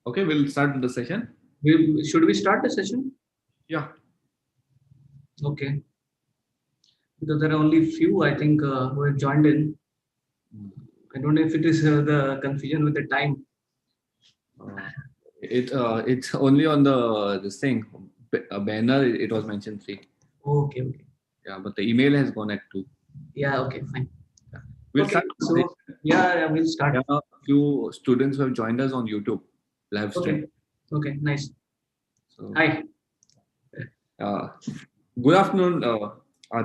Okay, we'll start the session. Should we start the session? Yeah. Okay. Because there are only few, I think, who have joined in. I don't know if it is the confusion with the time. It's only on the this thing banner. It was mentioned 3. Okay, okay. Yeah, but the email has gone at 2. Yeah, okay, fine. We'll Okay, start. so yeah, we'll start. There are a few students who have joined us on YouTube live stream. Okay, nice. So, Hi. Good afternoon,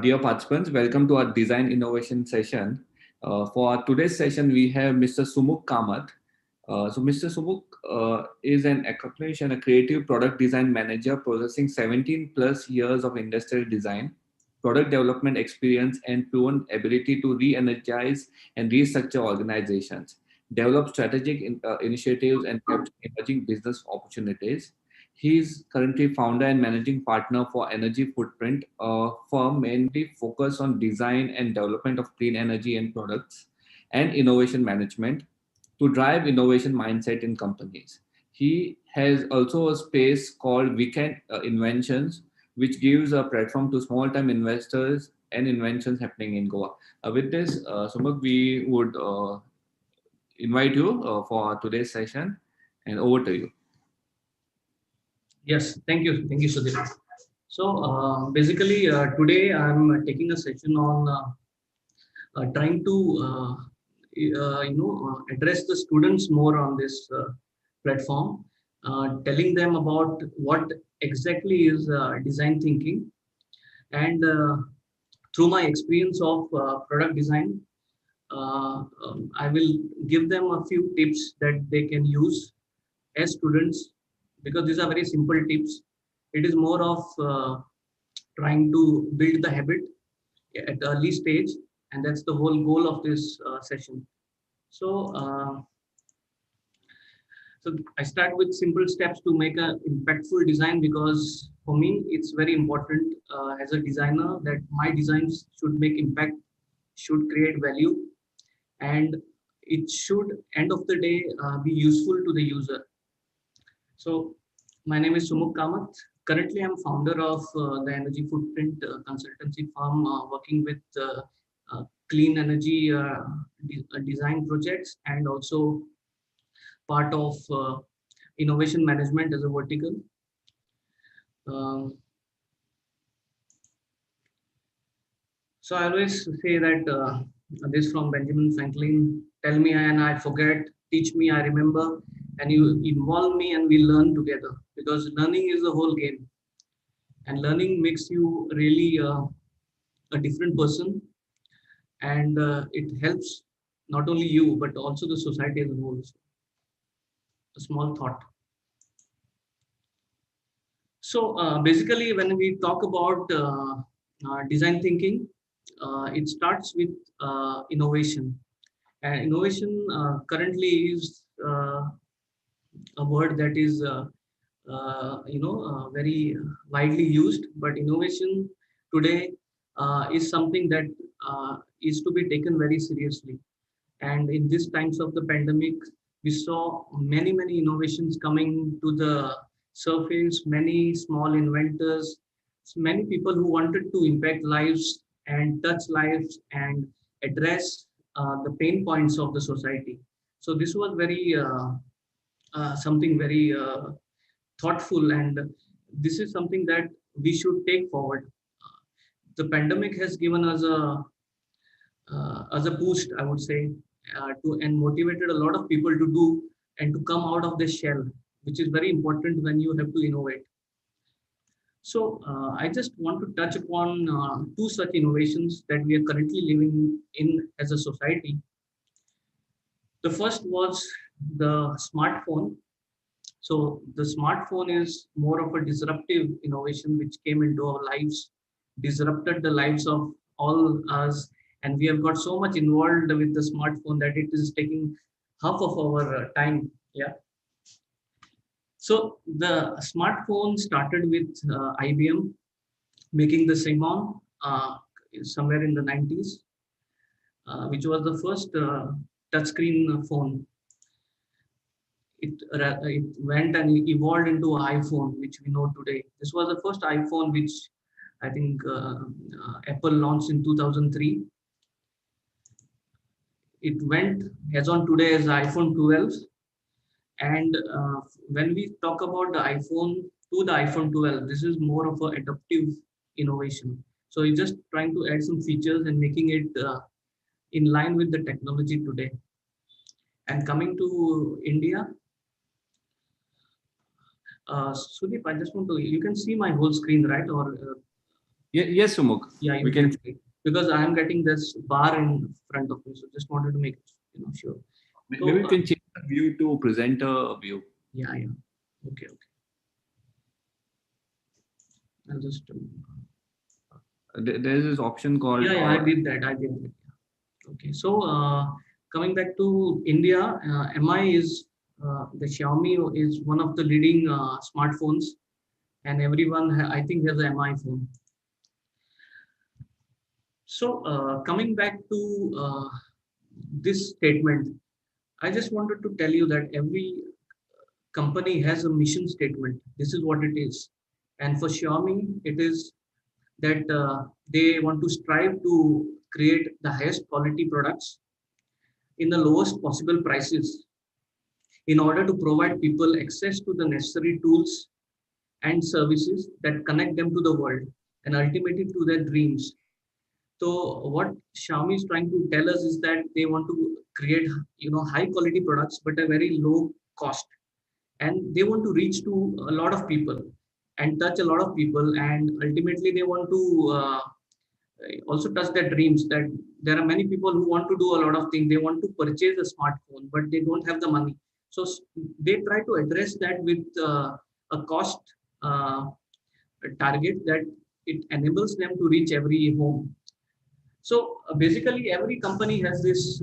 dear participants. Welcome to our design innovation session. For our today's session, we have Mr. Sumukh Kamath. So Mr. Sumukh is an accomplished and a creative product design manager possessing 17 plus years of industrial design, product development experience, and proven ability to re-energize and restructure organizations, develop strategic initiatives, and capture emerging business opportunities. He is currently founder and managing partner for Energy Footprint, a firm mainly focused on design and development of clean energy and products and innovation management to drive innovation mindset in companies. He has also a space called Weekend Inventions, which gives a platform to small-time investors and inventions happening in Goa. With this, Sumukh, we would invite you for today's session, and over to you. Yes, thank you, Sudhir. So basically, today I'm taking a session on trying to address the students more on this platform, telling them about what exactly is design thinking, and through my experience of product design, I will give them a few tips that they can use as students, because these are very simple tips. It is more of trying to build the habit at the early stage, and that's the whole goal of this session. So, so I start with simple steps to make an impactful design, because for me it's very important as a designer that my designs should make impact, should create value, and it should end of the day be useful to the user. So my name is Sumukh Kamath. Currently, I'm founder of the Energy Footprint consultancy firm, working with clean energy design projects, and also part of innovation management as a vertical. Um, so I always say that this from Benjamin Franklin: "Tell me and I forget, teach me I remember, and you involve me and we learn together." Because learning is the whole game, and learning makes you really a different person, and it helps not only you but also the society as a whole. A small thought. So basically, when we talk about design thinking, it starts with innovation. And innovation currently is a word that is very widely used, but innovation today is something that is to be taken very seriously. And in these times of the pandemic, we saw many innovations coming to the surface, many small inventors, many people who wanted to impact lives and touch lives and address the pain points of the society. So this was very something very thoughtful, and this is something that we should take forward. The pandemic has given us a as a boost, I would say, to and motivated a lot of people to do and to come out of the shell, which is very important when you have to innovate. So I just want to touch upon two such innovations that we are currently living in as a society. The first was the smartphone. So the smartphone is more of a disruptive innovation which came into our lives, disrupted the lives of all us, and we have got so much involved with the smartphone that it is taking half of our time. Yeah. So the smartphone started with IBM making the Simon somewhere in the 90s, which was the first touchscreen phone. it went and evolved into iPhone, which we know today. This was the first iPhone which I think Apple launched in 2003. It went as on today as iPhone 12. And when we talk about the iPhone to the iPhone 12, this is more of an adaptive innovation. So it's just trying to add some features and making it in line with the technology today. And coming to India, Sudeep, I just want to, you can see my whole screen, right? Or Yes, Sumukh. yeah, We can. Because I am getting this bar in front of me, so just wanted to make sure. Maybe we can change the view to presenter view. Yeah. Okay. I'll just. There's this option called. Yeah, I did that. Okay, so coming back to India, MI is the Xiaomi is one of the leading smartphones, and everyone I think has an MI phone. So coming back to this statement, I just wanted to tell you that every company has a mission statement. This is what it is, and for Xiaomi, it is that they want to strive to create the highest quality products in the lowest possible prices in order to provide people access to the necessary tools and services that connect them to the world and ultimately to their dreams. So what Xiaomi is trying to tell us is that they want to create high quality products but a very low cost, and they want to reach to a lot of people and touch a lot of people, and ultimately they want to also touch their dreams. That there are many people who want to do a lot of things. They want to purchase a smartphone but they don't have the money, so they try to address that with a cost target that it enables them to reach every home. So basically every company has this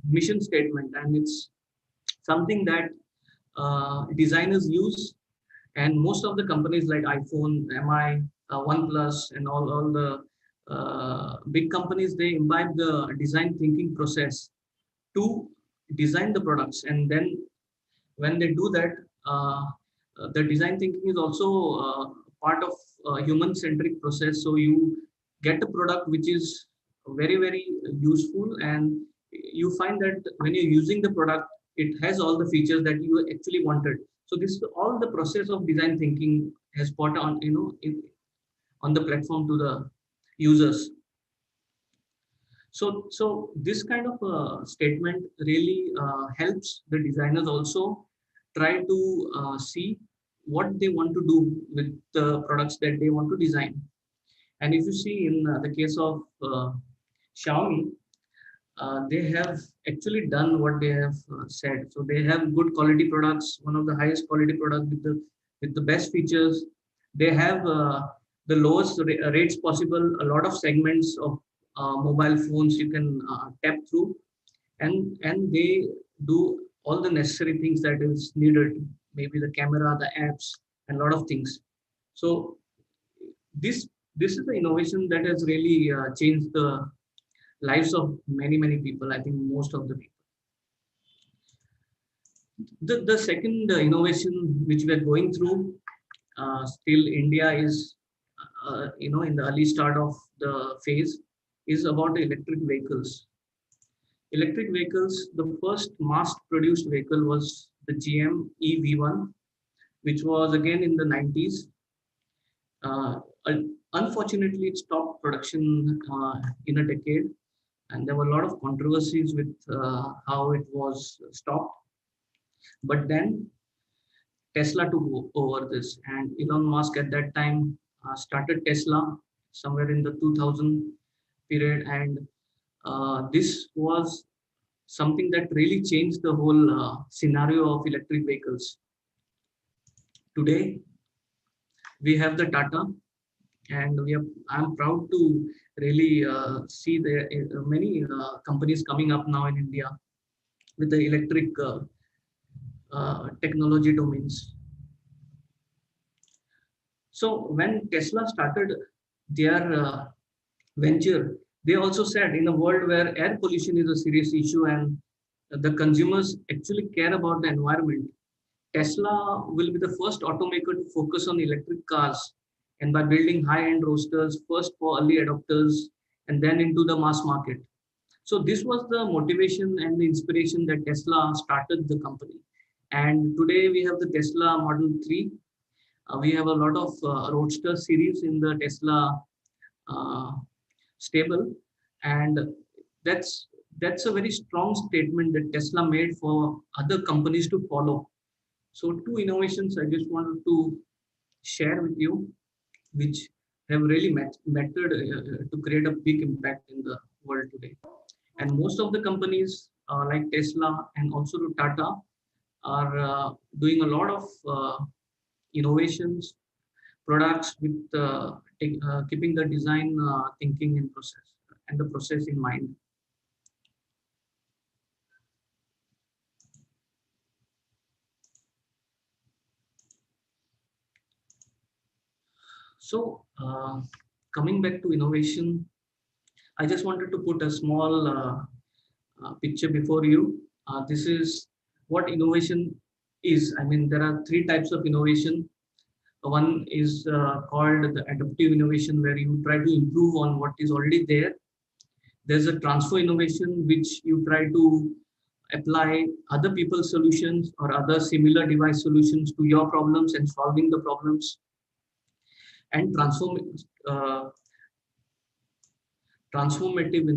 mission statement, and it's something that designers use, and most of the companies like iPhone, MI, OnePlus, and all the big companies, they imbibe the design thinking process to design the products. And then when they do that, the design thinking is also part of human centric process. So you get a product which is very useful, and you find that when you're using the product, it has all the features that you actually wanted. So this is all the process of design thinking has brought on on the platform to the users. So this kind of statement really helps the designers also try to see what they want to do with the products that they want to design. And if you see in the case of Xiaomi, they have actually done what they have said. So they have good quality products, one of the highest quality products with the best features. They have the lowest rates possible. A lot of segments of mobile phones you can tap through, and they do all the necessary things that is needed. Maybe the camera, the apps, and a lot of things. So this is the innovation that has really changed the lives of many people. I think most of the people. The second innovation which we are going through, still India is in the early start of the phase, is about the electric vehicles. Electric vehicles, the first mass produced vehicle was the GM EV1, which was again in the 90s. Unfortunately, it stopped production in a decade, and there were a lot of controversies with how it was stopped. But then Tesla took over this, and Elon Musk at that time started Tesla somewhere in the 2000 period, and this was something that really changed the whole scenario of electric vehicles. Today, we have the Tata, and I'm proud to really see the many companies coming up now in India with the electric technology domains. So when Tesla started their venture, they also said in a world where air pollution is a serious issue and the consumers actually care about the environment, Tesla will be the first automaker to focus on electric cars, and by building high-end roadsters first for early adopters and then into the mass market. So this was the motivation and the inspiration that Tesla started the company. And today we have the Tesla Model 3. We have a lot of Roadster series in the Tesla uh, stable, and that's that's a very strong statement that Tesla made for other companies to follow. So two innovations I just wanted to share with you, which have really mattered to create a big impact in the world today. And most of the companies like Tesla and also Tata are doing a lot of innovations, products with keeping the design thinking in process and the process in mind. So coming back to innovation, I just wanted to put a small picture before you. This is what innovation is. I mean, there are three types of innovation. One is called the adaptive innovation, where you try to improve on what is already there. There's a transfer innovation, which you try to apply other people's solutions or other similar device solutions to your problems and solving the problems. And uh, transformative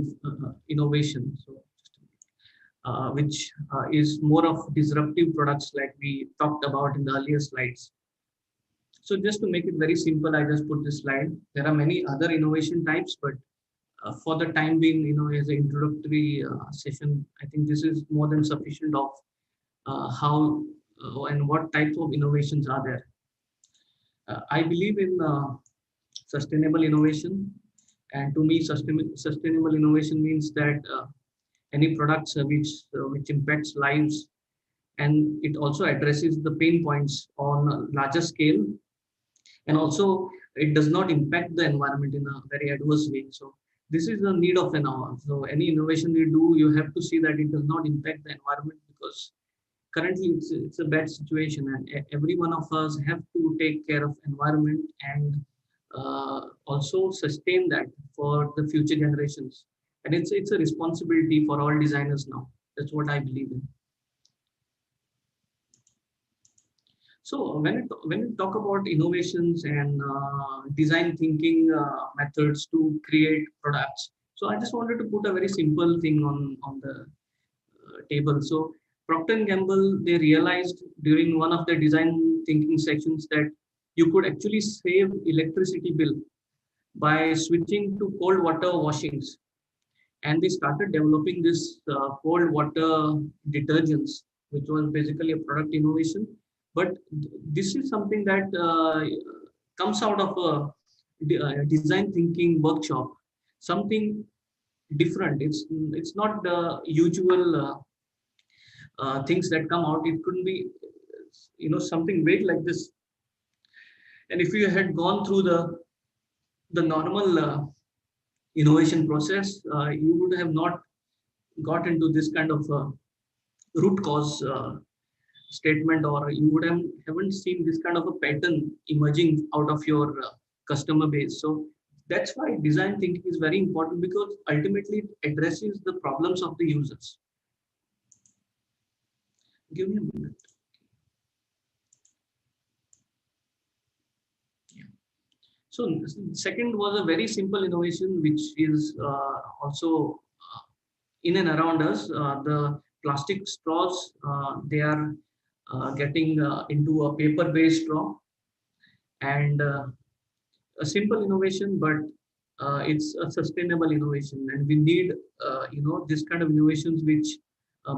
innovation. So which is more of disruptive products like we talked about in the earlier slides. So just to make it very simple, I just put this slide. There are many other innovation types, but for the time being, as an introductory session, I think this is more than sufficient of how and what types of innovations are there. I believe in sustainable innovation, and to me, sustainable innovation means that any product service which impacts lives, and it also addresses the pain points on a larger scale, and also it does not impact the environment in a very adverse way. So this is the need of an hour. So any innovation you do, you have to see that it does not impact the environment, because currently it's a bad situation, and every one of us have to take care of environment and also sustain that for the future generations. And it's a responsibility for all designers now. That's what I believe in. So when we talk about innovations and design thinking methods to create products, so I just wanted to put a very simple thing on the table. So Procter and Gamble, they realized during one of the design thinking sections that you could actually save electricity bill by switching to cold water washings, and they started developing this cold water detergents, which was basically a product innovation. But this is something that comes out of a design thinking workshop, something different. It's not the usual things that come out. It couldn't be something big like this. And if you had gone through the normal innovation process, you would have not got into this kind of root cause statement, or you would haven't seen this kind of a pattern emerging out of your customer base. So that's why design thinking is very important, because ultimately it addresses the problems of the users. Give me a minute. So second was a very simple innovation, which is also in and around us. The plastic straws, they are getting into a paper-based straw, and a simple innovation, but it's a sustainable innovation, and we need this kind of innovations which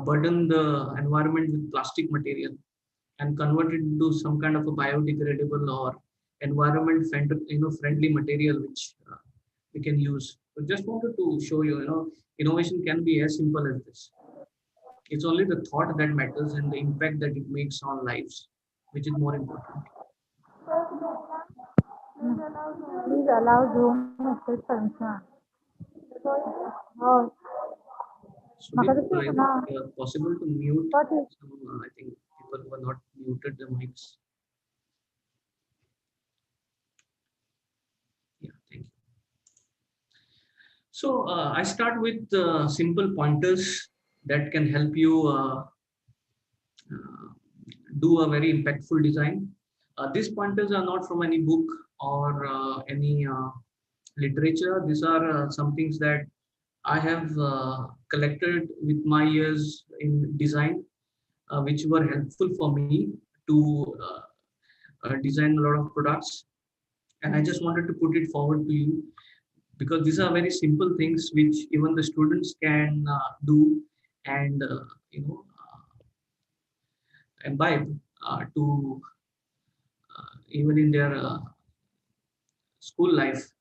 burden the environment with plastic material and convert it into some kind of a biodegradable or environment friendly material which we can use. So just wanted to show you, innovation can be as simple as this. It's only the thought that matters and the impact that it makes on lives, which is more important. Please allow Zoom access permission. Oh, Sudip, is makadisi ko na. it possible to mute What is some, I think, people who are not muted the mics. Yeah, thank you. So I start with simple pointers that can help you do a very impactful design. These pointers are not from any book or any literature. These are some things that I have collected with my years in design, which were helpful for me to design a lot of products. And I just wanted to put it forward to you because these are very simple things which even the students can do and imbibe to even in their school life.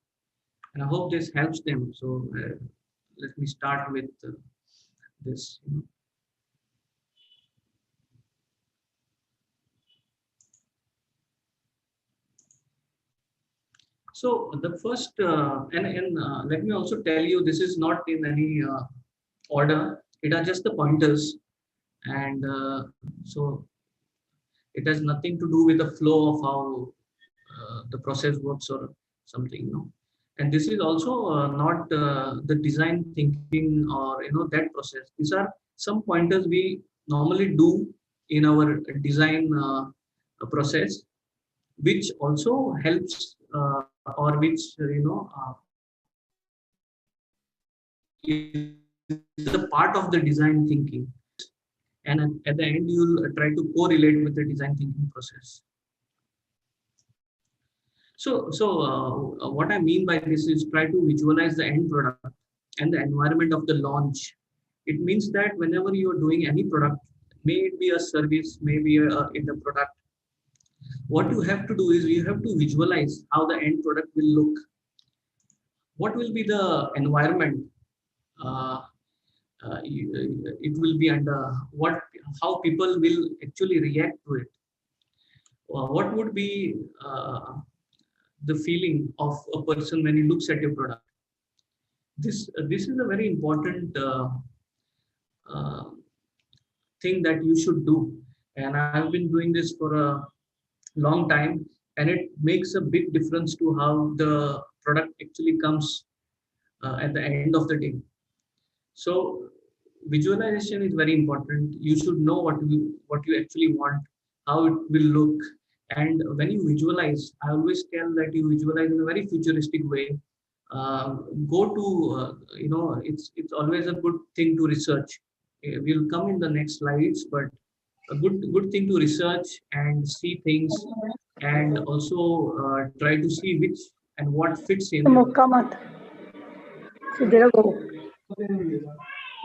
And I hope this helps them. So let me start with this. So the first, let me also tell you, this is not in any order. It are just the pointers, and so it has nothing to do with the flow of how the process works or something, And this is also not the design thinking or that process. These are some pointers we normally do in our design process, which also helps or which is a part of the design thinking. And at the end, you'll try to correlate with the design thinking process. So what I mean by this is try to visualize the end product and the environment of the launch. It means that whenever you are doing any product, may it be a service, maybe in the product, what you have to do is you have to visualize how the end product will look. What will be the environment? It will be under how people will actually react to it. What would be the feeling of a person when he looks at your product? This is a very important uh, thing that you should do, and I've been doing this for a long time, and it makes a big difference to how the product actually comes at the end of the day. So visualization is very important. You should know what you actually want, how it will look, and when you visualize, I always tell that you visualize in a very futuristic way. Go to it's always a good thing to research. We'll come in the next slides, but a good thing to research and see things, and also try to see which and what fits in.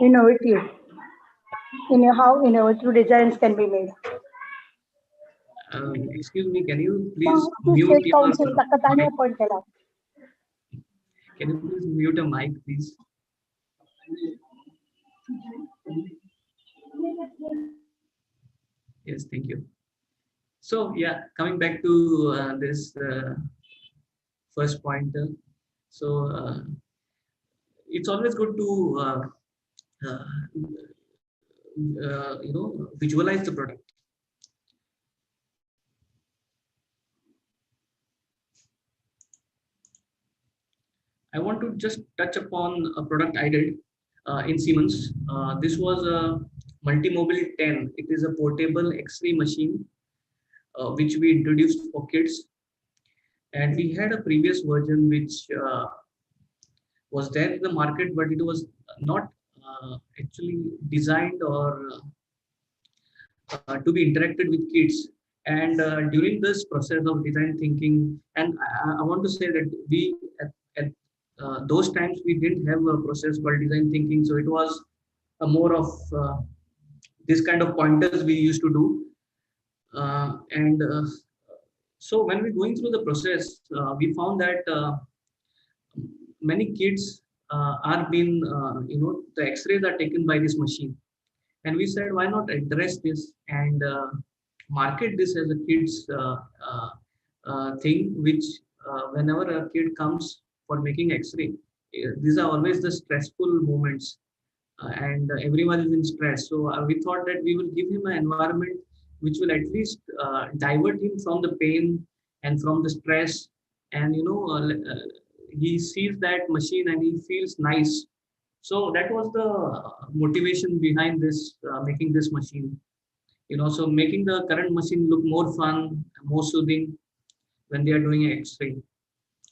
Innovative. How innovative designs can be made. Excuse me, can you please mute your mic? Can you please mute a mic, please? Yes, thank you. So yeah, coming back to this first pointer. So it's always good to visualize the product. I want to just touch upon a product I did in Siemens. This was a Multimobile 10. It is a portable X-ray machine which we introduced for kids. And we had a previous version which was there in the market, but it was not actually designed or to be interacted with kids. And during this process of design thinking, and I want to say that we at those times we didn't have a process called design thinking, so it was a more of this kind of pointers we used to do. So when we're going through the process, we found that many kids are being, the X-rays are taken by this machine, and we said, why not address this and market this as a kids thing, which whenever a kid comes for making X-ray, these are always the stressful moments, and everyone is in stress. So we thought that we will give him an environment which will at least divert him from the pain and from the stress. And he sees that machine and he feels nice. So that was the motivation behind this making this machine. So making the current machine look more fun, more soothing when they are doing an X-ray.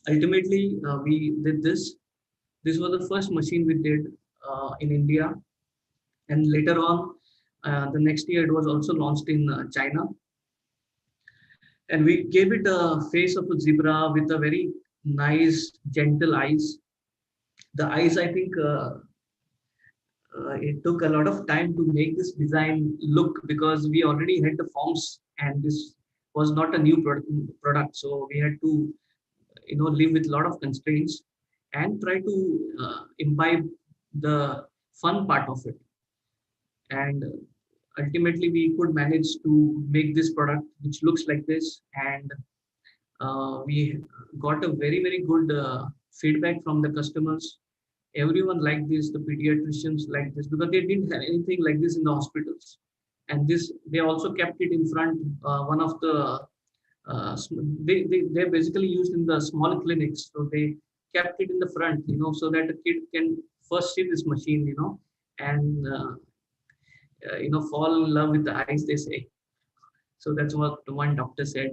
Ultimately, we did this. This was the first machine we did in India, and later on, the next year it was also launched in China. And we gave it a face of a zebra with a very nice, gentle eyes. The eyes, I think, it took a lot of time to make this design look, because we already had the forms and this was not a new product. So we had to, live with a lot of constraints and try to imbibe the fun part of it. And ultimately, we could manage to make this product, which looks like this. And we got a very, very good feedback from the customers. Everyone liked this. The pediatricians liked this because they didn't have anything like this in the hospitals. And this, they also kept it in front. One of the they're basically used in the small clinics, so they kept it in the front, so that the kid can first see this machine, and fall in love with the eyes, they say. So that's what one doctor said.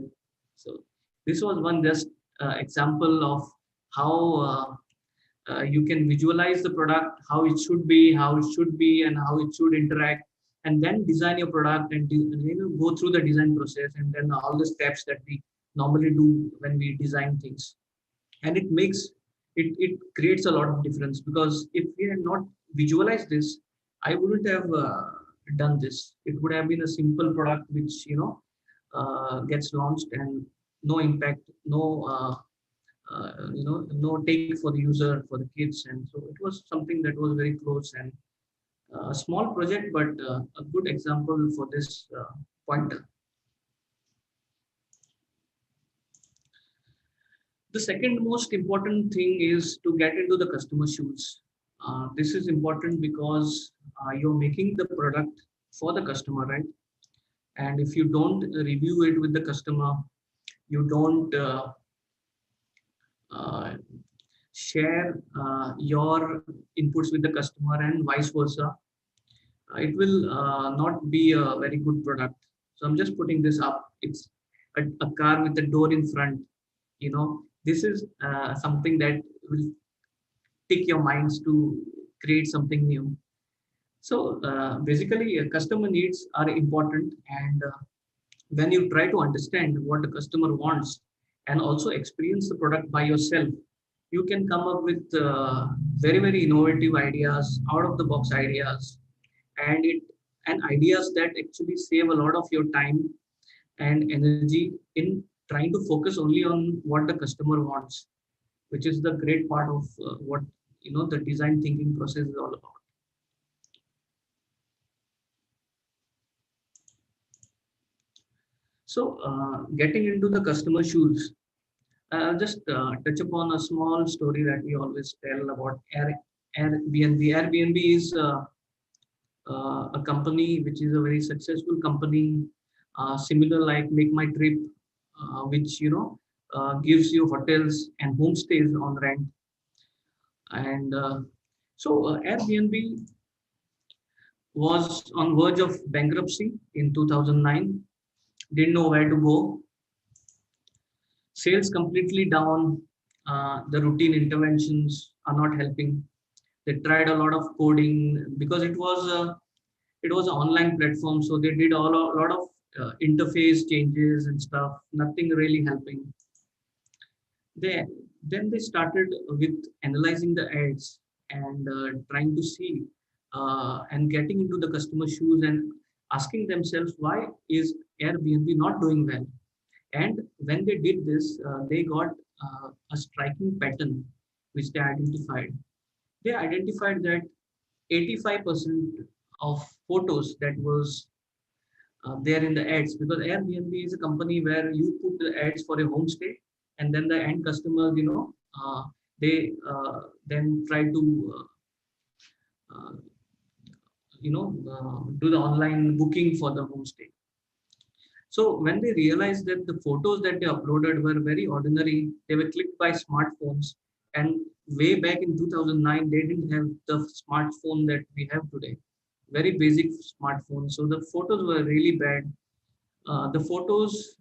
So this was one just example of how you can visualize the product, how it should be, and how it should interact, and then design your product and go through the design process, and then all the steps that we normally do when we design things. And it creates a lot of difference, because if we had not visualized this, I wouldn't have done this. It would have been a simple product which gets launched and no impact, no take for the user, for the kids. And so it was something that was very close and a small project, but a good example for this pointer. The second most important thing is to get into the customer shoes. This is important because you're making the product for the customer, right? And if you don't review it with the customer, you don't share your inputs with the customer and vice versa, it will not be a very good product. So I'm just putting this up. It's a car with a door in front. This is something that will tick your minds to create something new. So basically, customer needs are important, and when you try to understand what the customer wants and also experience the product by yourself, you can come up with very, very innovative ideas, out of the box ideas, and ideas that actually save a lot of your time and energy in trying to focus only on what the customer wants, which is the great part of what the design thinking process is all about. So getting into the customer shoes, I'll just touch upon a small story that we always tell about Airbnb. Airbnb is a company which is a very successful company, similar like Make My Trip, which gives you hotels and homestays on rent. And so Airbnb was on verge of bankruptcy in 2009. Didn't know where to go. Sales completely down. The routine interventions are not helping. They tried a lot of coding because it was an online platform, so they did a lot of interface changes and stuff. Nothing really helping. Then they started with analyzing the ads and trying to see and getting into the customer shoes and asking themselves, why is Airbnb not doing well? And when they did this, they got a striking pattern which they identified. They identified that 85% of photos that was there in the ads, because Airbnb is a company where you put the ads for a homestay, and then the end customers, they then try to, do the online booking for the homestay. So when they realized that the photos that they uploaded were very ordinary, they were clicked by smartphones. And way back in 2009, they didn't have the smartphone that we have today. Very basic smartphone. So the photos were really bad. The photos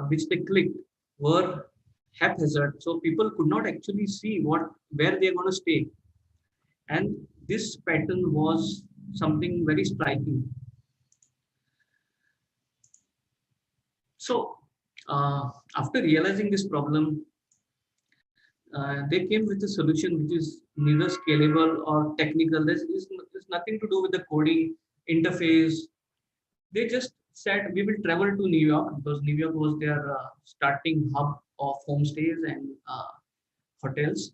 which they clicked were haphazard. So people could not actually see where they're going to stay. And this pattern was something very striking. So after realizing this problem, they came with a solution which is neither scalable or technical. There's nothing to do with the coding interface. They just said we will travel to New York because New York was their starting hub of homestays and hotels.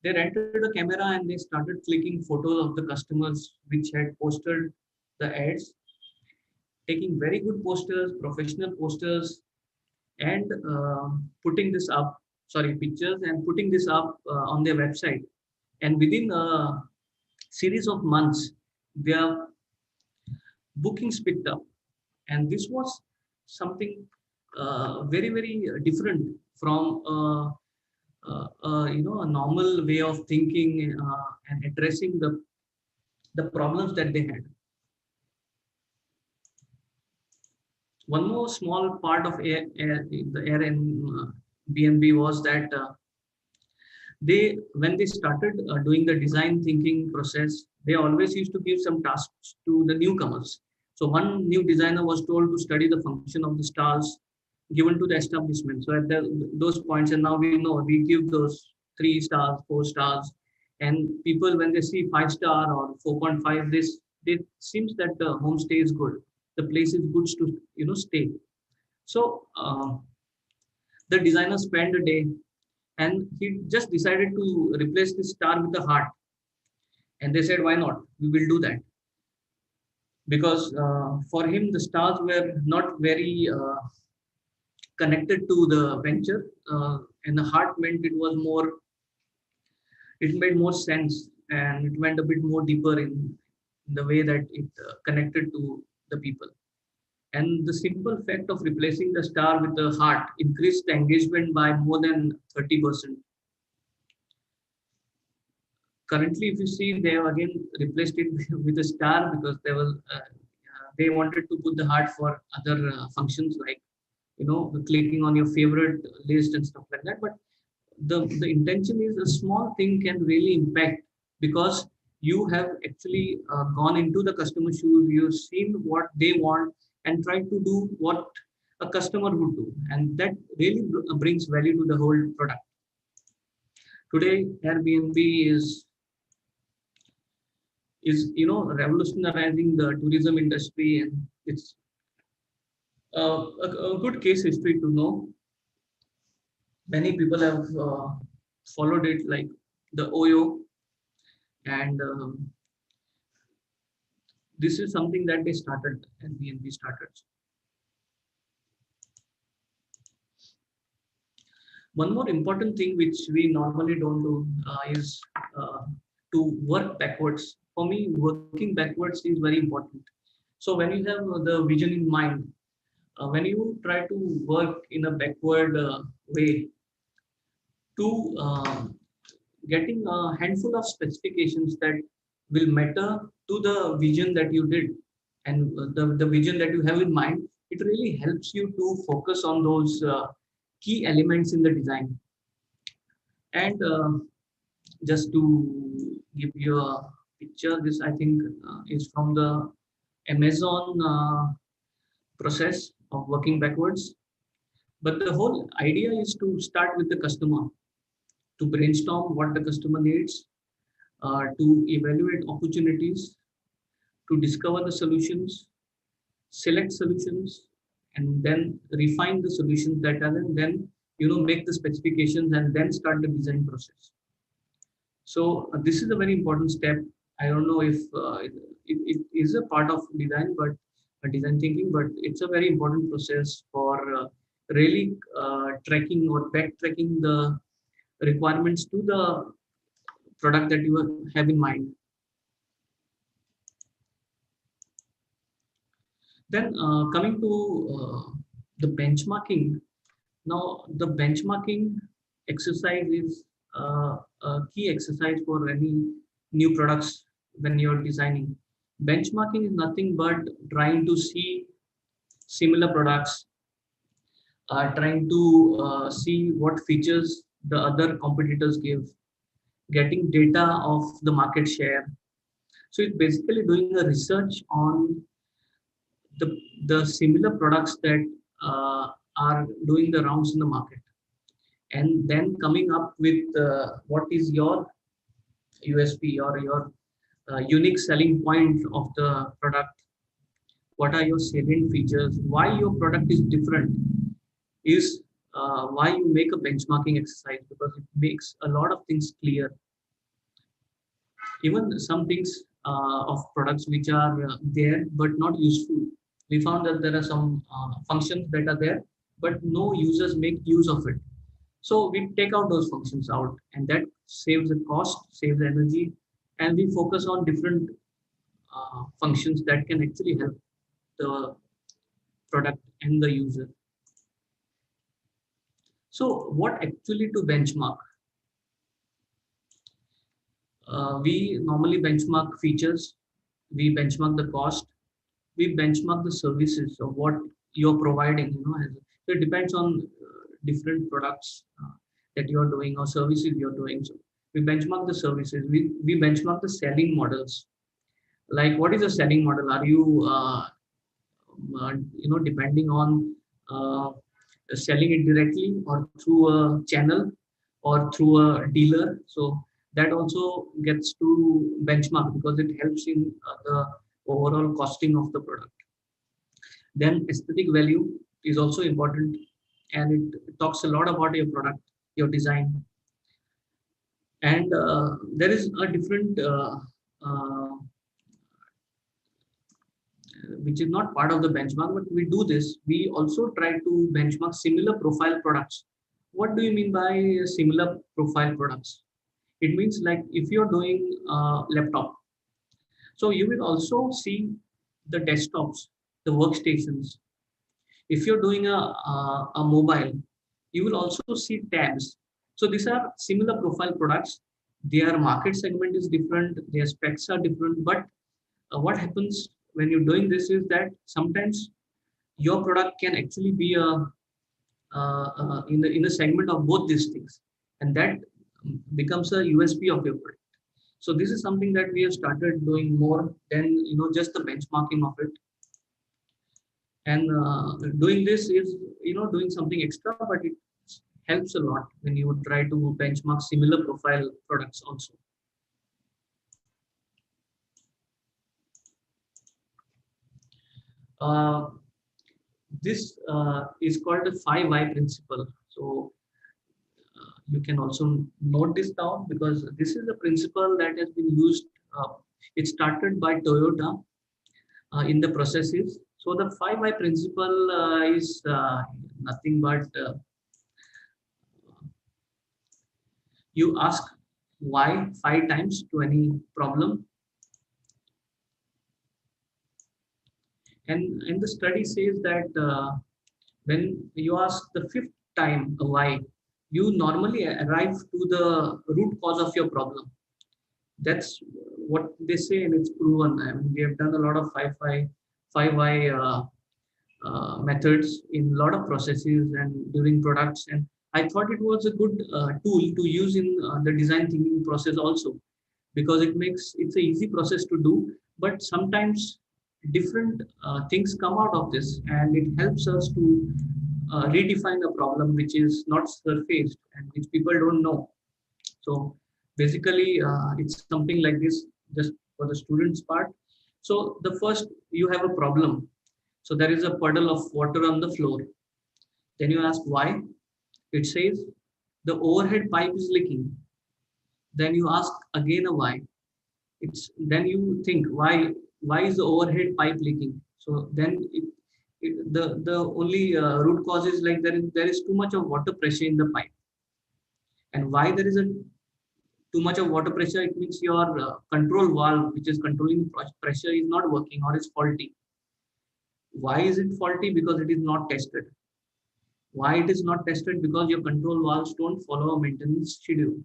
They rented a camera and they started clicking photos of the customers which had posted the ads, taking very good posters, professional posters, and putting this up, sorry, pictures and putting this up on their website. And within a series of months, their bookings picked up. And this was something very different from a normal way of thinking and addressing the problems that they had. One more small part of the air in BNB was that when they started doing the design thinking process, they always used to give some tasks to the newcomers. So one new designer was told to study the function of the stars given to the establishment. So at those points, and now we know we give those 3 stars, 4 stars, and people when they see 5-star or 4.5, this it seems that the homestay is good. The place is good to stay. So the designer spent a day and he just decided to replace the star with the heart. And they said, why not? We will do that. Because for him, the stars were not very connected to the venture. And the heart meant it made more sense and it went a bit more deeper in the way that it connected to the people. And the simple fact of replacing the star with the heart increased the engagement by more than 30%. Currently, if you see, they have again replaced it with a star because they wanted to put the heart for other functions like clicking on your favorite list and stuff like that. But the intention is a small thing can really impact because you have actually gone into the customer shoes, you've seen what they want and tried to do what a customer would do, and that really brings value to the whole product. Today Airbnb is revolutionizing the tourism industry, and it's a good case history to know. Many people have followed it, like the Oyo, and this is something that they started and BNB started. One more important thing which we normally don't do is to work backwards. For me, working backwards is very important. So when you have the vision in mind, when you try to work in a backward way to getting a handful of specifications that will matter to the vision that you did and the vision that you have in mind, it really helps you to focus on those key elements in the design. And just to give you a picture, this I think is from the Amazon process of working backwards. But the whole idea is to start with the customer, to brainstorm what the customer needs, to evaluate opportunities, to discover the solutions, select solutions, and then refine the solutions that are, and then make the specifications and then start the design process. So this is a very important step. I don't know if it is a part of design, but design thinking, but it's a very important process for really tracking or backtracking the requirements to the product that you have in mind. Then coming to The benchmarking. Now, the benchmarking exercise is a key exercise for any new products when you're designing. Benchmarking is nothing but trying to see similar products, trying to see what features the other competitors give, getting data of the market share. So it's basically doing a research on the, the similar products that are doing the rounds in the market, and then coming up with what is your USP or your unique selling point of the product. What are your salient features? Why your product is different is why you make a benchmarking exercise, because it makes a lot of things clear. Even some things of products which are there but not useful. We found that there are some functions that are there, but no users make use of it. So we take out those functions out, and that saves the cost, saves energy, and we focus on different functions that can actually help the product and the user. So what actually to benchmark? We normally benchmark features, we benchmark the cost, we benchmark the services of what you're providing. So it depends on different products that you're doing or services you're doing. So we benchmark the services, we benchmark the selling models. Like, what is a selling model? Are you depending on selling it directly or through a channel or through a dealer? So that also gets to benchmark because it helps in the overall costing of the product. Then aesthetic value is also important, and it talks a lot about your product, your design. And there is a different which is not part of the benchmark, but we do this. We also try to benchmark similar profile products. What do you mean by similar profile products? It means, like, if you're doing a laptop, so you will also see the desktops, the workstations. If you're doing a mobile, you will also see tabs. So these are similar profile products. Their market segment is different, their specs are different, but what happens when you're doing this is that sometimes your product can actually be in the segment of both these things, and that becomes a USP of your product. So this is something that we have started doing more than just the benchmarking of it. And doing this is doing something extra, but it helps a lot when you try to benchmark similar profile products also. This is called the 5 why principle. So you can also note this down, because this is a principle that has been used. It started by Toyota in the processes. So the 5 why principle is nothing but you ask why 5 times to any problem. And the study says that when you ask the 5th time a why, you normally arrive to the root cause of your problem. That's what they say, and it's proven. I mean, we have done a lot of 5 why methods in a lot of processes and during products, and I thought it was a good tool to use in the design thinking process also, because it's an easy process to do, but sometimes different things come out of this, and it helps us to redefine a problem which is not surfaced and which people don't know. So basically, it's something like this, just for the students part. So the first, you have a problem. So there is a puddle of water on the floor. Then you ask why. It says the overhead pipe is leaking. Then you ask again a why. Then you think why is the overhead pipe leaking? So then the only root cause is, like, there is too much of water pressure in the pipe. And why there is a too much of water pressure? It means your control valve, which is controlling pressure, is not working or is faulty. Why is it faulty? Because it is not tested. Why it is not tested? Because your control valves don't follow a maintenance schedule.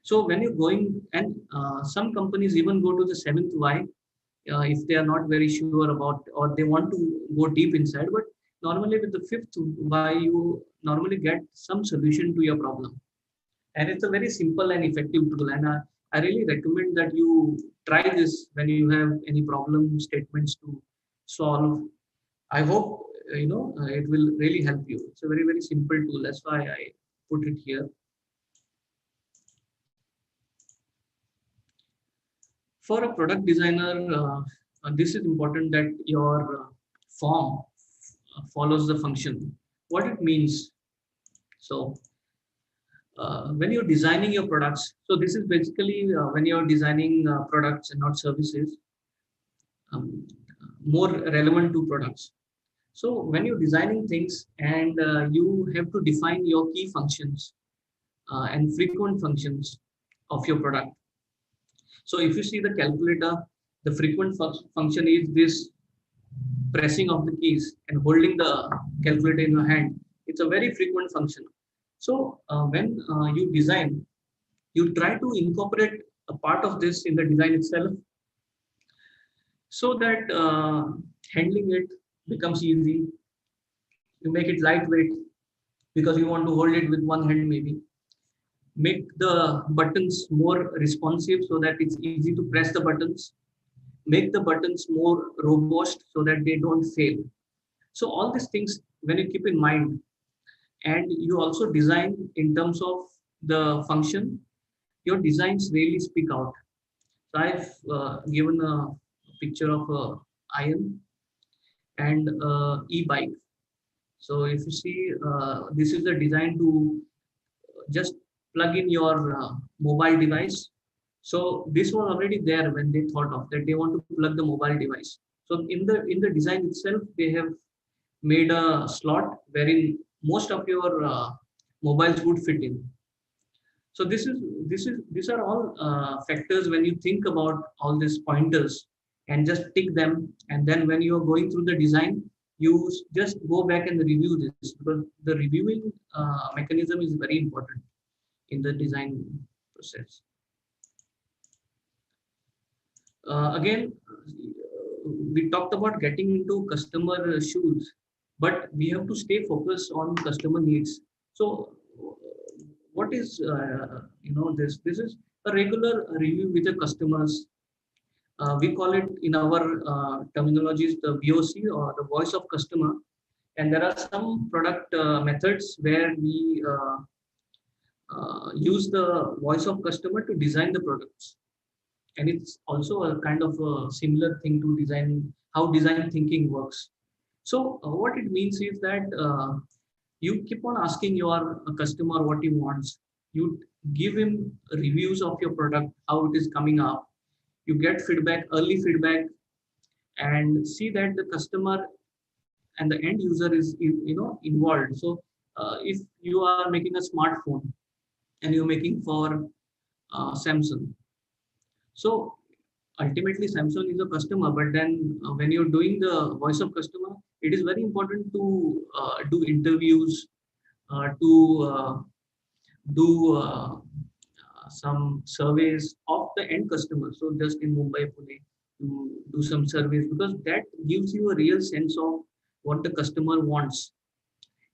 So when you're going, and some companies even go to the seventh why, if they are not very sure about, or they want to go deep inside. But normally with the fifth why, you normally get some solution to your problem. And it's a very simple and effective tool. And I really recommend that you try this when you have any problem statements to solve. I hope it will really help you. It's a very, very simple tool. That's why I put it here. For a product designer, this is important that your form follows the function. What it means. So when you're designing your products, so this is basically when you're designing products and not services, um, more relevant to products. So when you're designing things, and you have to define your key functions and frequent functions of your product. So if you see the calculator, the frequent function is this pressing of the keys and holding the calculator in your hand. It's a very frequent function. So when you design, you try to incorporate a part of this in the design itself, so that handling it becomes easy. You make it lightweight because you want to hold it with one hand maybe. Make the buttons more responsive so that it's easy to press the buttons. Make the buttons more robust so that they don't fail. So all these things, when you keep in mind, and you also design in terms of the function, your designs really speak out. So I've given a picture of a iron and e-bike. So if you see, this is a design to just plug in your mobile device. So this was already there when they thought of that they want to plug the mobile device. So in the design itself, they have made a slot wherein most of your mobiles would fit in. So these are all factors when you think about all these pointers and just tick them. And then when you are going through the design, you just go back and review this, because the reviewing mechanism is very important in the design process. Again, we talked about getting into customer shoes, but we have to stay focused on customer needs. So what is this? This is a regular review with the customers. We call it in our terminologies the VOC, or the voice of customer. And there are some product methods where we use the voice of customer to design the products. And it's also a kind of a similar thing to design, how design thinking works. So what it means is that you keep on asking your customer what he wants. You give him reviews of your product, how it is coming up. You get feedback, early feedback, and see that the customer and the end user is involved. So if you are making a smartphone and you're making for Samsung, so ultimately Samsung is a customer, but then when you're doing the voice of customer, it is very important to do interviews, to do some surveys of the end customer. So just in Mumbai, Pune, to do some surveys, because that gives you a real sense of what the customer wants.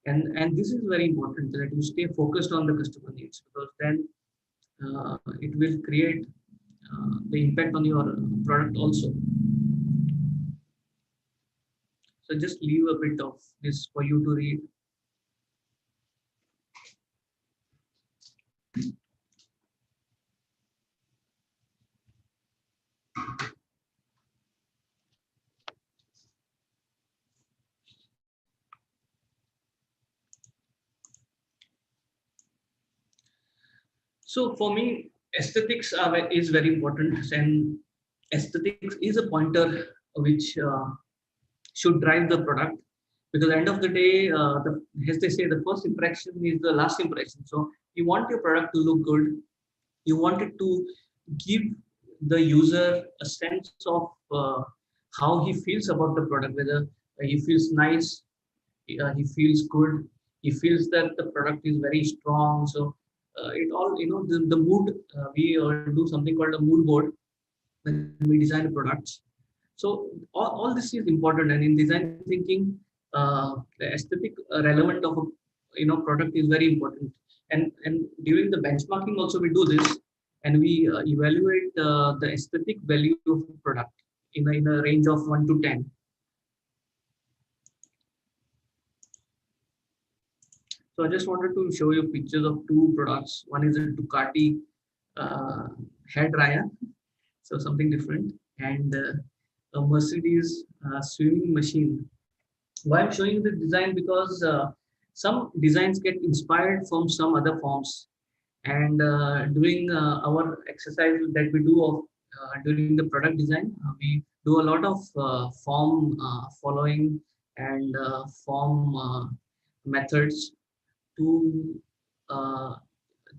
And this is very important that you stay focused on the customer needs, because then it will create the impact on your product also. So just leave a bit of this for you to read. So for me, aesthetics is very important, and aesthetics is a pointer which should drive the product, because at the end of the day, as they say, the first impression is the last impression. So you want your product to look good. You want it to give the user a sense of how he feels about the product, whether he feels nice, he feels good, he feels that the product is very strong. So it all, the mood, we do something called a mood board when we design the products. So all this is important, and in design thinking, the aesthetic relevant of a product is very important. And during the benchmarking also we do this, and we evaluate the aesthetic value of a product in a range of 1 to 10. So I just wanted to show you pictures of two products. One is a Ducati uh, hair dryer, so something different, and a Mercedes swimming machine. Why I'm showing the design? Because some designs get inspired from some other forms, and during our exercise that we do of during the product design, we do a lot of form following and form methods to uh,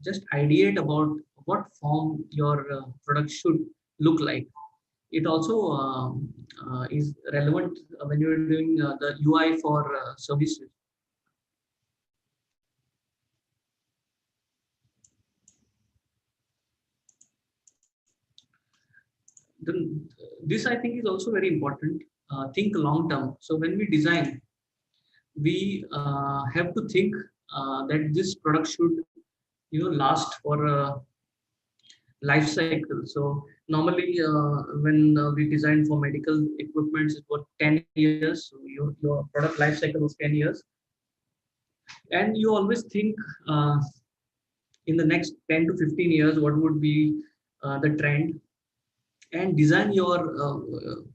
just ideate about what form your product should look like. It also is relevant when you're doing the UI for services. Then this I think is also very important. Think long term. So when we design, we have to think that this product should last for a life cycle. So normally when we design for medical equipment, it's about 10 years. So your product life cycle was 10 years, and you always think uh, in the next 10 to 15 years what would be the trend, and design your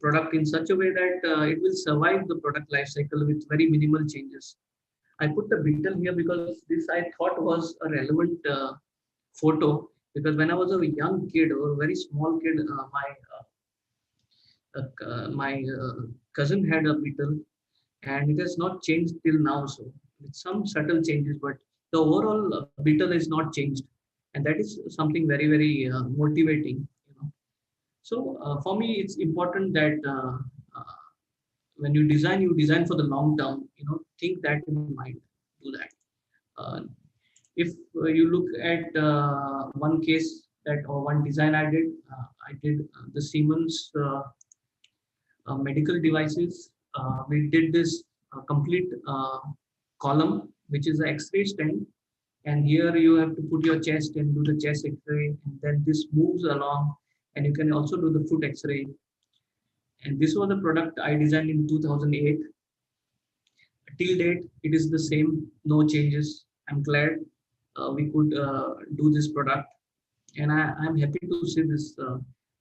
product in such a way that it will survive the product life cycle with very minimal changes. I put the beetle here because this I thought was a relevant photo, because when I was a young kid or a very small kid, my cousin had a beetle, and it has not changed till now. So with some subtle changes, but the overall beetle is not changed, and that is something very very motivating. So for me, it's important that when you design for the long term. Think that in mind. Do that. Uh, if you look at one case that or one design I did the Siemens medical devices. We did this complete column, which is an X-ray stand, and here you have to put your chest and do the chest X-ray, and then this moves along, and you can also do the foot X-ray. And this was the product I designed in 2008. Till date, it is the same, no changes. I'm glad we could do this product, and I'm happy to see this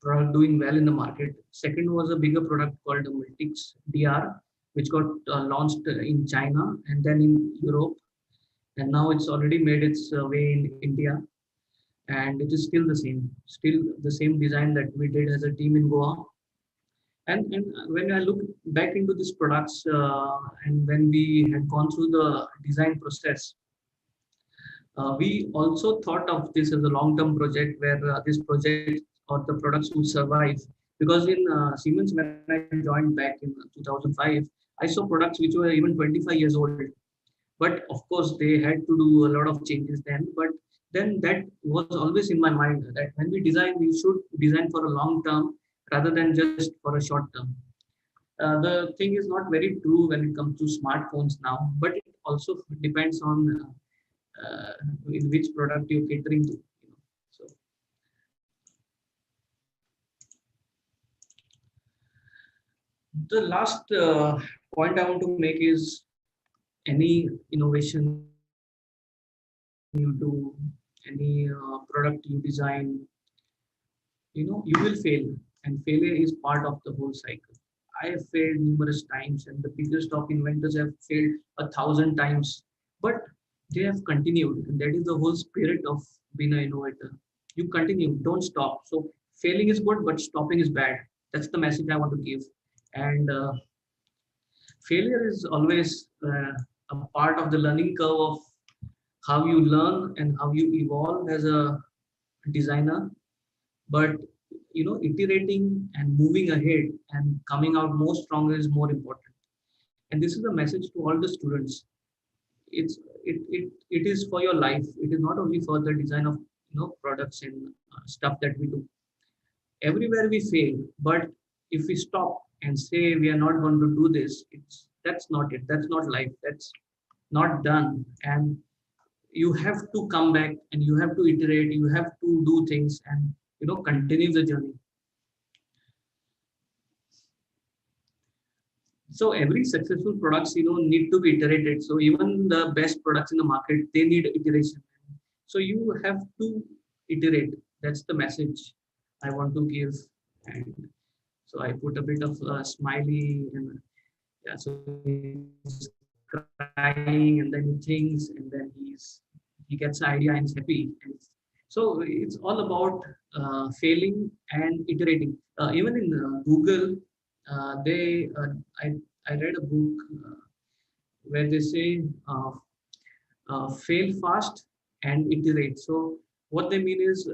product doing well in the market. Second was a bigger product called the Multix DR, which got launched in China and then in Europe, and now it's already made its way in India, and it is still the same design that we did as a team in Goa. And when I look back into these products, and when we had gone through the design process, we also thought of this as a long-term project where this project or the products would survive. Because in Siemens, when I joined back in 2005, I saw products which were even 25 years old. But of course, they had to do a lot of changes then. But then that was always in my mind that when we design, we should design for a long term rather than just for a short term. The thing is not very true when it comes to smartphones now, but it also depends on uh, in which product you're catering to. So the last point I want to make is any innovation you do, any product you design, you will fail, and failure is part of the whole cycle. I have failed numerous times, and the biggest of inventors have failed 1,000 times, but they have continued, and that is the whole spirit of being an innovator. You continue, don't stop. So failing is good, but stopping is bad. That's the message I want to give. And failure is always a part of the learning curve of how you learn and how you evolve as a designer. But iterating and moving ahead and coming out more stronger is more important. And this is a message to all the students. it is for your life. It is not only for the design of products and stuff that we do. Everywhere we fail, but if we stop and say we are not going to do this, that's not it. That's not life. That's not done. And you have to come back and you have to iterate. You have to do things and continue the journey. So every successful products need to be iterated. So even the best products in the market, they need iteration. So you have to iterate. That's the message I want to give. And so I put a bit of a smiley, and yeah, so he's crying and then he thinks and then he gets an idea and he's happy. And so it's all about failing and iterating. Even in Google, they I read a book where they say fail fast and iterate. So what they mean is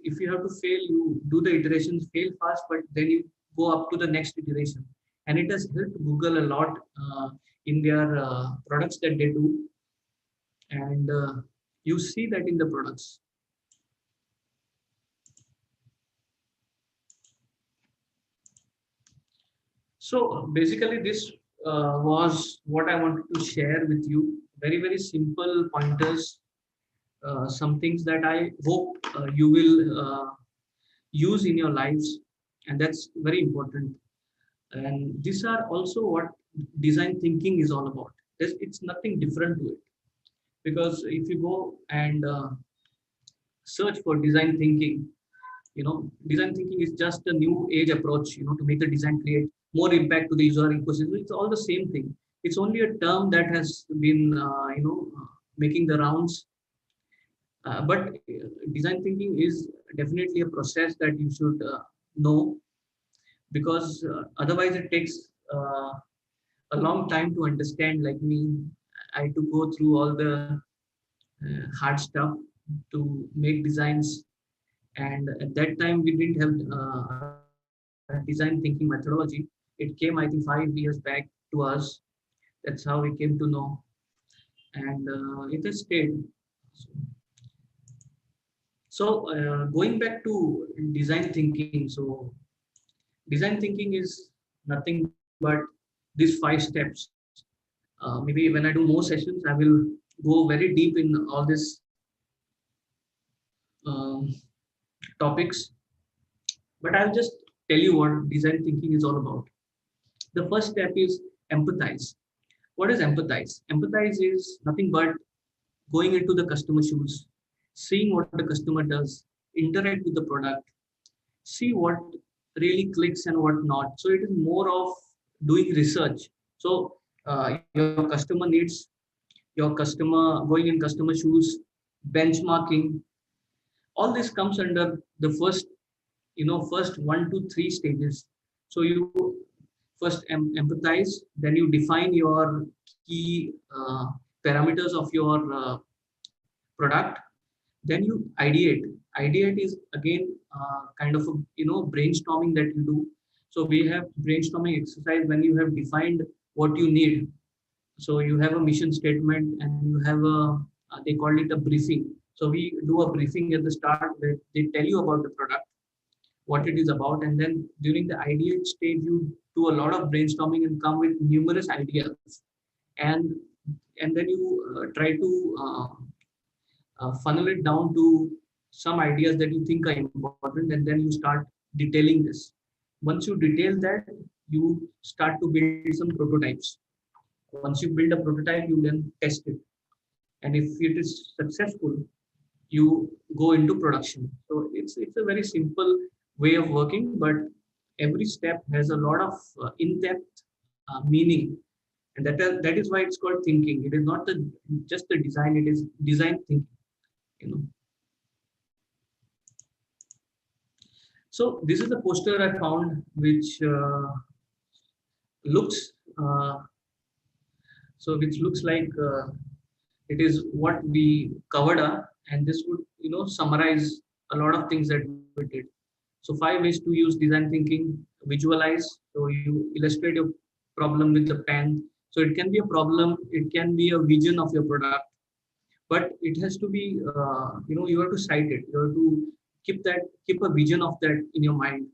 if you have to fail, you do the iterations, fail fast, but then you go up to the next iteration. And it has helped Google a lot in their products that they do. And you see that in the products. So basically this was what I wanted to share with you. Very, very simple pointers, some things that I hope you will use in your lives. And that's very important. And these are also what design thinking is all about. It's nothing different to it. Because if you go and search for design thinking, design thinking is just a new age approach, to make the design create more impact to the user ecosystem. It's all the same thing. It's only a term that has been, making the rounds. But design thinking is definitely a process that you should know, because otherwise it takes a long time to understand. Like me, I had to go through all the hard stuff to make designs. And at that time, we didn't have a design thinking methodology. It came, I think, 5 years back to us. That's how we came to know. And it has stayed. So going back to design thinking. So design thinking is nothing but these 5 steps. Maybe when I do more sessions, I will go very deep in all these um, topics. But I'll just tell you what design thinking is all about. The first step is empathize. What is empathize? Empathize is nothing but going into the customer shoes, seeing what the customer does, interact with the product, see what really clicks and what not. So it is more of doing research. So your customer needs, your customer going in customer shoes, benchmarking. All this comes under the first 1 to 3 stages. So you first empathize, then you define your key parameters of your product, then you ideate is again kind of a brainstorming that you do. So we have brainstorming exercise when you have defined what you need. So you have a mission statement and you have a they call it a briefing. So we do a briefing at the start where they tell you about the product, what it is about, and then during the ideate stage you do a lot of brainstorming and come with numerous ideas. And and then you try to funnel it down to some ideas that you think are important, and then you start detailing this. Once you detail that, you start to build some prototypes. Once you build a prototype, you then test it, and if it is successful, you go into production. So it's a very simple way of working, but every step has a lot of in-depth meaning, and that is why it's called thinking. It is not just the design; it is design thinking. You know. So this is the poster I found, which looks which looks like it is what we covered up, and this would summarize a lot of things that we did. So 5 ways to use design thinking: visualize. So you illustrate your problem with the pen. So it can be a problem, it can be a vision of your product, but it has to be, you have to cite it. You have to keep a vision of that in your mind.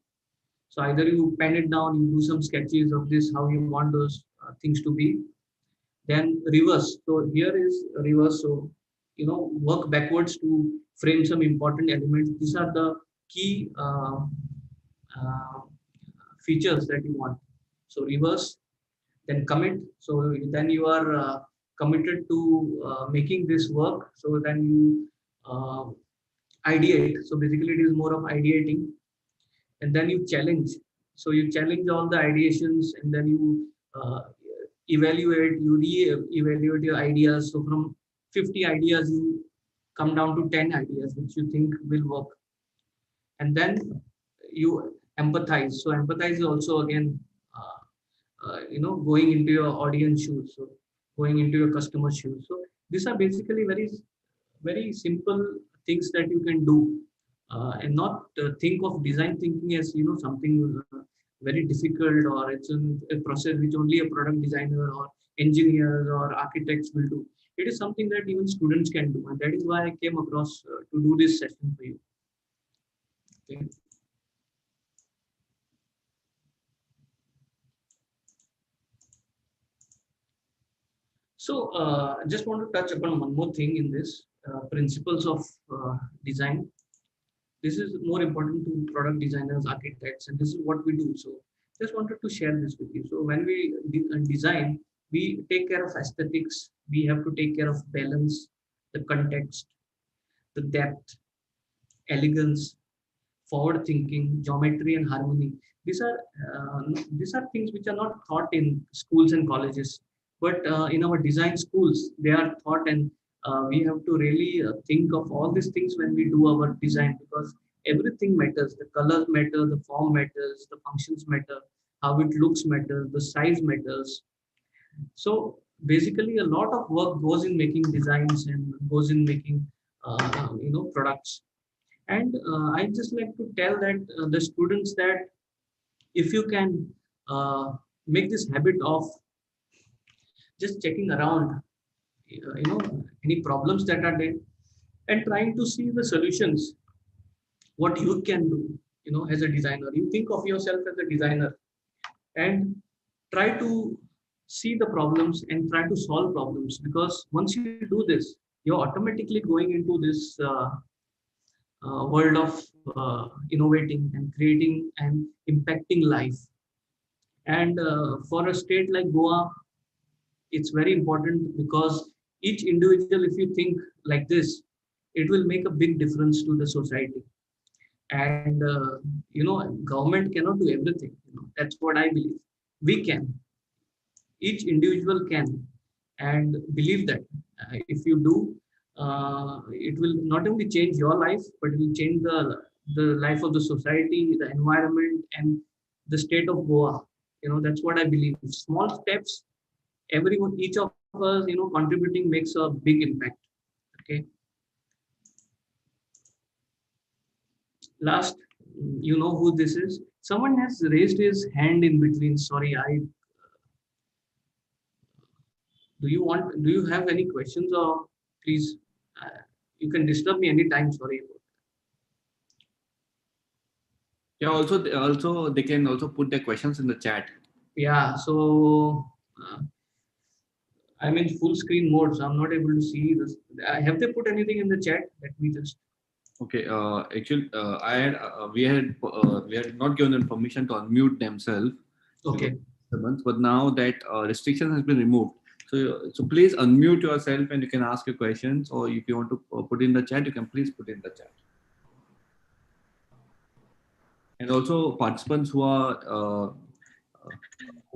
So either you pen it down, you do some sketches of this, how you want those things to be. Then reverse. So here is reverse. So, work backwards to frame some important elements. These are the key uh, features that you want. So reverse, then commit. So then you are committed to making this work. So then you ideate. So basically, it is more of ideating, and then you challenge. So you challenge all the ideations, and then you evaluate. You re-evaluate your ideas. So from 50 ideas, you come down to 10 ideas which you think will work, and then you empathize. So empathize is also again going into your audience shoes, so going into your customer shoes. So these are basically very very simple things that you can do, and not think of design thinking as something very difficult, or it's a process which only a product designer or engineers or architects will do. It is something that even students can do, and that is why I came across to do this session for you. Okay. So just want to touch upon one more thing in this principles of design. This is more important to product designers, architects, and this is what we do. So just wanted to share this with you. So when we design, we take care of aesthetics. We have to take care of balance, the context, the depth, elegance, forward thinking, geometry, and harmony. These are things which are not taught in schools and colleges, but in our design schools they are taught, and we have to really think of all these things when we do our design, because everything matters. The colors matter, the form matters, the functions matter, how it looks matters, the size matters. So basically, a lot of work goes in making designs and goes in making products. And I just like to tell that the students that if you can make this habit of just checking around, any problems that are there, and trying to see the solutions, what you can do, as a designer. You think of yourself as a designer and try to see the problems and try to solve problems, because once you do this, you're automatically going into this world of innovating and creating and impacting life. And for a state like Goa, it's very important, because each individual, if you think like this, it will make a big difference to the society. And government cannot do everything. That's what I believe. We can. Each individual can, and believe that if you do, it will not only change your life, but it will change the life of the society, the environment, and the state of Goa. That's what I believe. Small steps, everyone, each of us, contributing makes a big impact. Okay. Last, you know who this is. Someone has raised his hand in between. Sorry, do you have any questions, or please, you can disturb me anytime. Sorry. Yeah, also they can also put their questions in the chat. Yeah, so I'm in full screen mode, so I'm not able to see this. Have they put anything in the chat? Let me just. Okay. Actually, we had not given them permission to unmute themselves. Okay. But now that restriction has been removed, so please unmute yourself and you can ask your questions, or if you want to put in the chat, you can please put in the chat. And also participants who are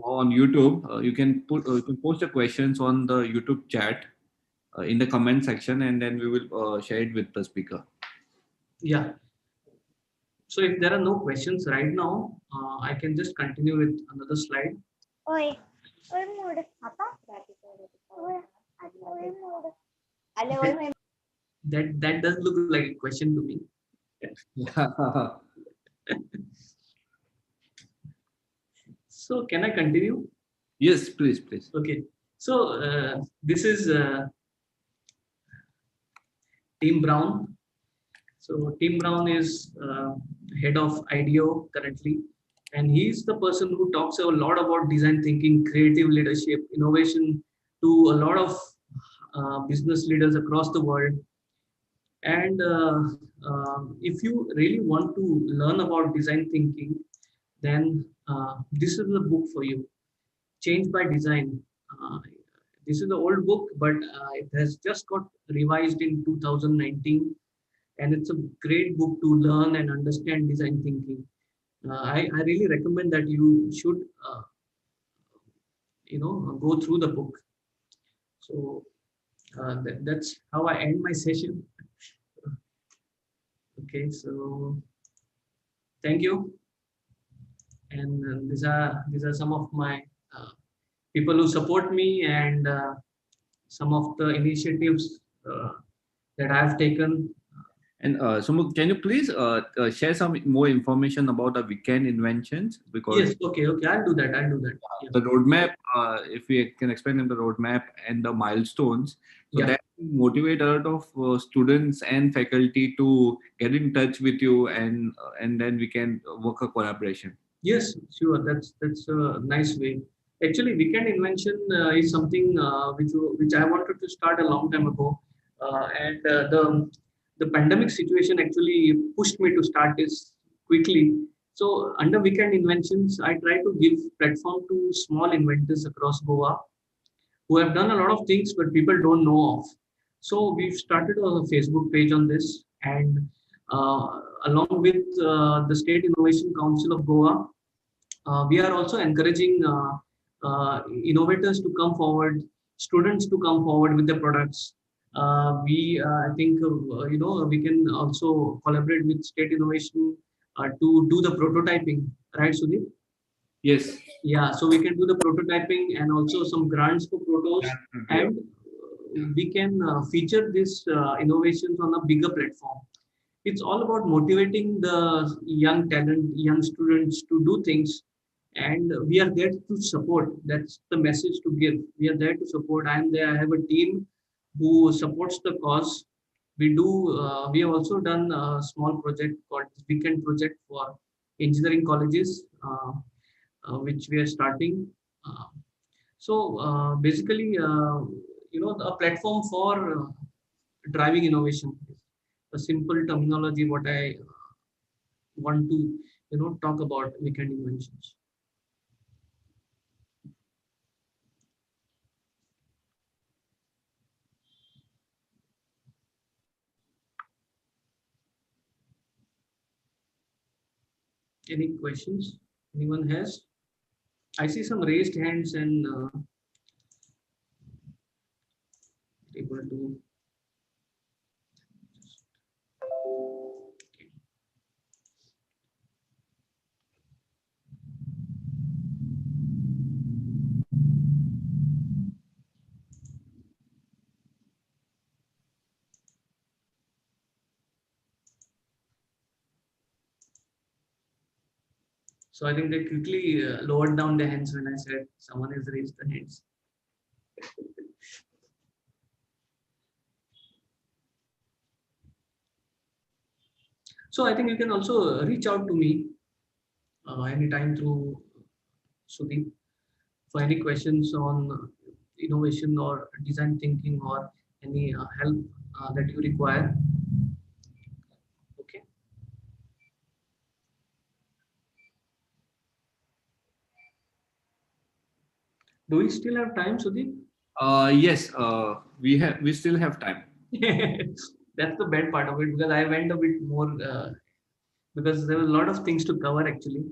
on YouTube, you can post the questions on the YouTube chat in the comment section, and then we will share it with the speaker. Yeah. So if there are no questions right now, I can just continue with another slide. Oi. That does look like a question to me. So can I continue? Yes, please. Okay. So this is Tim Brown. So Tim Brown is head of IDEO currently, and he's the person who talks a lot about design thinking, creative leadership, innovation to a lot of business leaders across the world. And if you really want to learn about design thinking, then this is the book for you. Change by Design. Uh, this is the old book, but it has just got revised in 2019, and it's a great book to learn and understand design thinking. I really recommend that you should, go through the book. So that's how I end my session. Okay, so thank you, and these are some of my uh, people who support me, and some of the initiatives that I've taken. And Sumuk, can you please share some more information about the weekend inventions? Because Yes, okay, I'll do that. Yeah. the roadmap, if we can explain them the roadmap and the milestones, so Yeah. that will motivate a lot of students and faculty to get in touch with you, and then we can work a collaboration. Yes, sure. That's a nice way. Actually, weekend invention is something which I wanted to start a long time ago, and the pandemic situation actually pushed me to start this quickly. So under weekend inventions, I try to give platform to small inventors across Goa who have done a lot of things but people don't know of. So we've started a Facebook page on this, and along with the State Innovation Council of Goa, we are also encouraging innovators to come forward, students to come forward with their products. I think, we can also collaborate with State Innovation to do the prototyping, right, Sudeep? Yes. Yeah, so we can do the prototyping and also some grants for protos, Yeah. and we can feature these innovations on a bigger platform. It's all about motivating the young talent, young students to do things, and we are there to support. That's the message to give. We are there to support. I am there. I have a team who supports the cause. We do. We have also done a small project called Weekend Project for engineering colleges, which we are starting. Uh, basically, a platform for driving innovation. A simple terminology. What I want to talk about weekend inventions. Any questions anyone has? I see some raised hands and able to. So I think they quickly lowered down their hands when I said someone has raised the hands. So I think you can also reach out to me anytime through Sudeep for any questions on innovation or design thinking or any help that you require. Okay. Do we still have time, Sudeep? Yes. We still have time. That's the bad part of it, because I went a bit more because there were a lot of things to cover actually.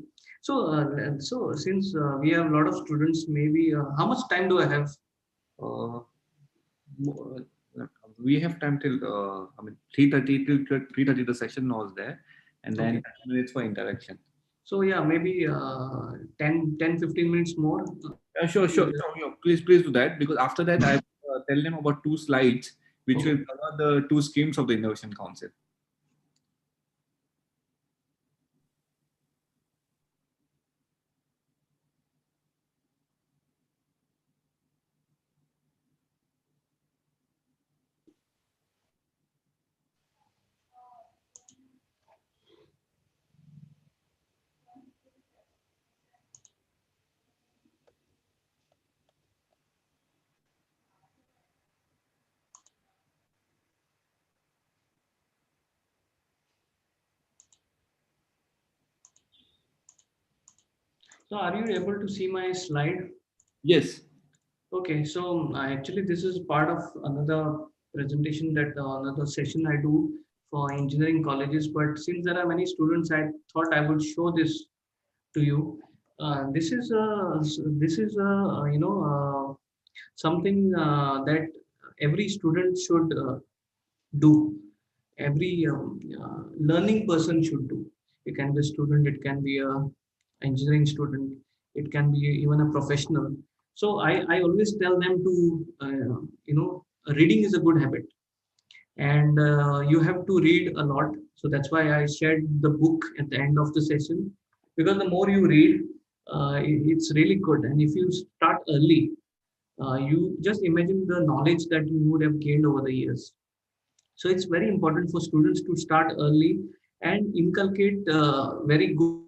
So since we have a lot of students, maybe how much time do I have? Uh, mo- we have time till 3:30 till 3:30. The session was there, and then Okay. 10 minutes for interaction. So yeah, maybe 10-15 minutes more. Sure. Please do that, because after that I tell them about two slides which Okay. will cover the two schemes of the Innovation Council. So are you able to see my slide? Yes. Okay, so actually this is part of another presentation that another session I do for engineering colleges. But since there are many students, I thought I would show this to you. This is something that every student should do. Every learning person should do. It can be a student, it can be a engineering student, it can be even a professional. So I always tell them to reading is a good habit, and you have to read a lot. So that's why I shared the book at the end of the session, because the more you read, it's really good. And if you start early, you just imagine the knowledge that you would have gained over the years. So it's very important for students to start early and inculcate very good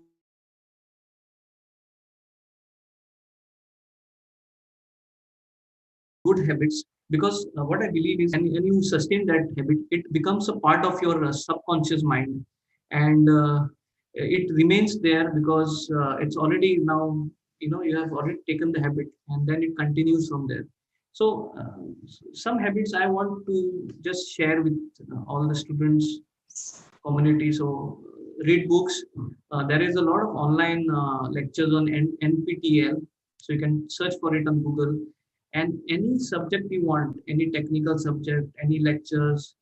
habits. Because what I believe is when you sustain that habit, it becomes a part of your subconscious mind, and it remains there because it's already now, you have already taken the habit, and then it continues from there. So some habits I want to just share with all the students community. So read books. There is a lot of online lectures on NPTL, so you can search for it on Google. And any subject you want, any technical subject, any lectures,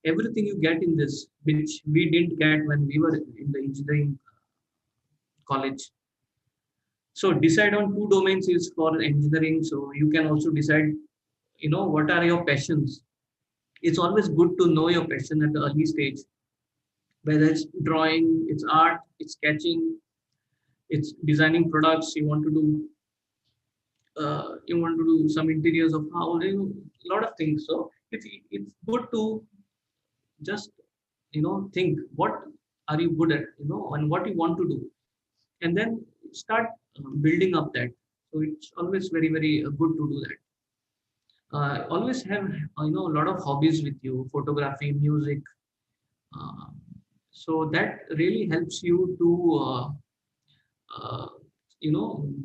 everything you get in this, which we didn't get when we were in the engineering college. So decide on two domains is for engineering. So you can also decide, what are your passions. It's always good to know your passion at the early stage, whether it's drawing, it's art, it's sketching, it's designing products. You want to do some interiors of house, a lot of things. So it's good to just think what are you good at, and what you want to do, and then start building up that. So it's always very very good to do that. Always have a lot of hobbies with you, photography, music. uh, so that really helps you to uh,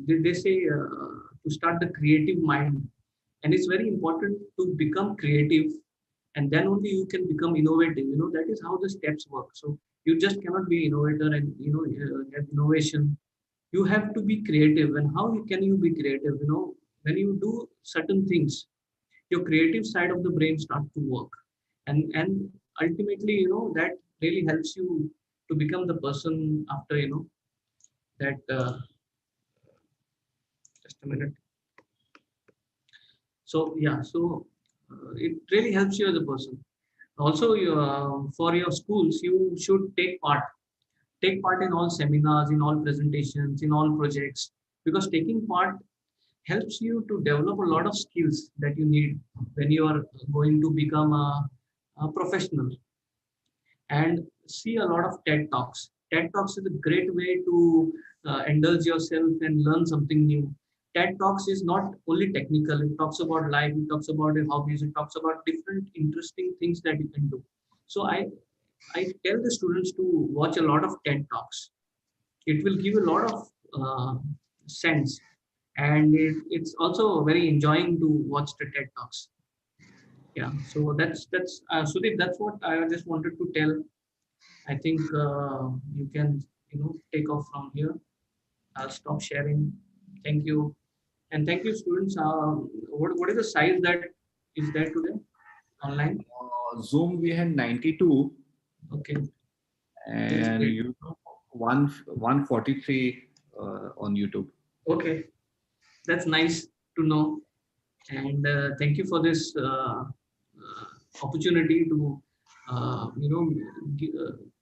they say to start the creative mind. And it's very important to become creative, and then only you can become innovative. That is how the steps work. So you just cannot be innovator and have innovation. You have to be creative. And how can you be creative? When you do certain things, your creative side of the brain starts to work, and ultimately that really helps you to become the person after that just a minute. So yeah, so it really helps you as a person. Also, for your schools, you should take part in all seminars, in all presentations, in all projects, because taking part helps you to develop a lot of skills that you need when you are going to become a professional. And see a lot of TED Talks. TED Talks is a great way to indulge yourself and learn something new. TED Talks is not only technical, it talks about life, it talks about your hobbies, it talks about different interesting things that you can do. So I tell the students to watch a lot of TED Talks. It will give a lot of sense, and it's also very enjoying to watch the TED Talks. Yeah, so that's Sudeep, that's what I just wanted to tell. I think you can, take off from here. I'll stop sharing. Thank you. And thank you, students. What is the size that is there today online? Zoom we had 92, Okay, that's and great. YouTube 143 on YouTube. Okay, that's nice to know. And thank you for this opportunity to,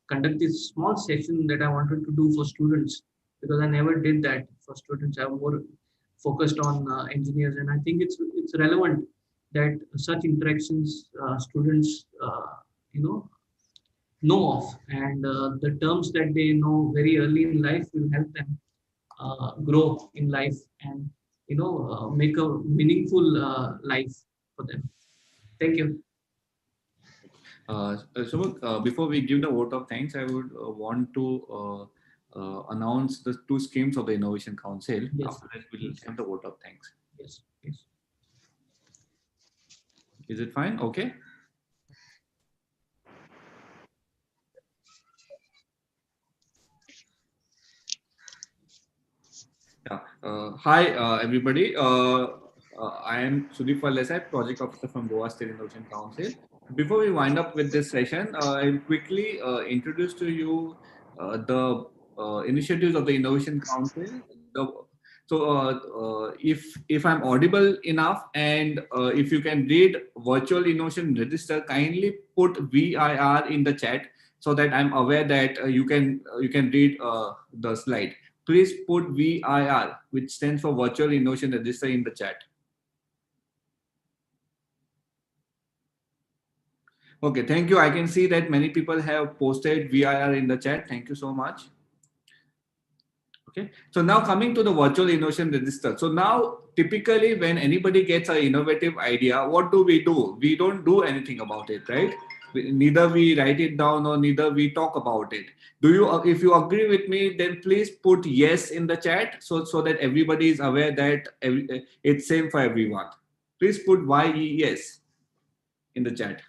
conduct this small session that I wanted to do for students, because I never did that for students. I'm more focused on engineers, and I think it's relevant that such interactions students know of, and the terms that they know very early in life will help them grow in life, and make a meaningful life for them. Thank you. So, before we give the vote of thanks, I would want to announce the two schemes of the Innovation Council. Yes. After that, we'll have the vote of thanks. Yes. Yes. Is it fine? Okay. Yeah. Hi, everybody. I am Sudeep Desai, Project Officer from Goa State Innovation Council. Before we wind up with this session, I'll quickly introduce to you the initiatives of the Innovation Council. If I'm audible enough, and if you can read Virtual Innovation Register, kindly put VIR in the chat so that I'm aware that you can read the slide. Please put VIR, which stands for Virtual Innovation Register, in the chat. Okay, thank you. I can see that many people have posted VIR in the chat. Thank you so much. Okay, so now coming to the Virtual Innovation Register. So now typically when anybody gets an innovative idea, what do? We don't do anything about it, right? Neither we write it down or neither we talk about it. Do you? If you agree with me, then please put yes in the chat so that everybody is aware that it's same for everyone. Please put yes in the chat.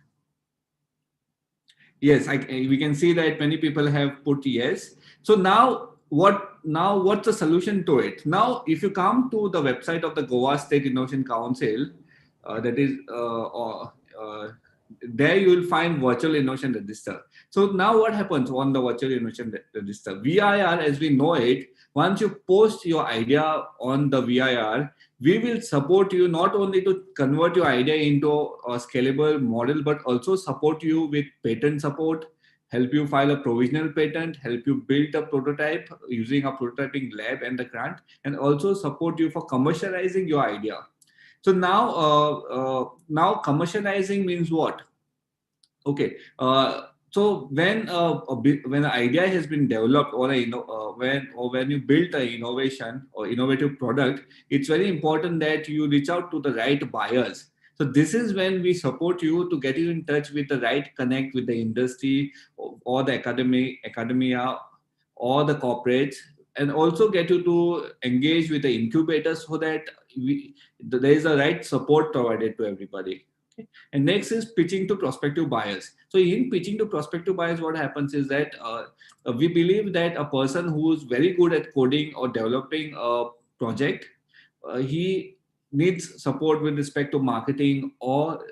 Yes, we can see that many people have put yes. So what's the solution to it? Now, if you come to the website of the Goa State Innovation Council, that is there you will find Virtual Innovation Register. So now what happens on the Virtual Innovation Register? VIR, as we know it, once you post your idea on the VIR, we will support you not only to convert your idea into a scalable model, but also support you with patent support, help you file a provisional patent, help you build a prototype using a prototyping lab and the grant, and also support you for commercializing your idea. So now commercializing means what? Okay. So when an idea has been developed, or when you build an innovation or innovative product, it's very important that you reach out to the right buyers. So this is when we support you to get you in touch with the right connect with the industry, or the academia, or the corporates, and also get you to engage with the incubators so that there is a right support provided to everybody. Okay. And next is pitching to prospective buyers. So in pitching to prospective buyers, what happens is that we believe that a person who is very good at coding or developing a project, he needs support with respect to marketing, or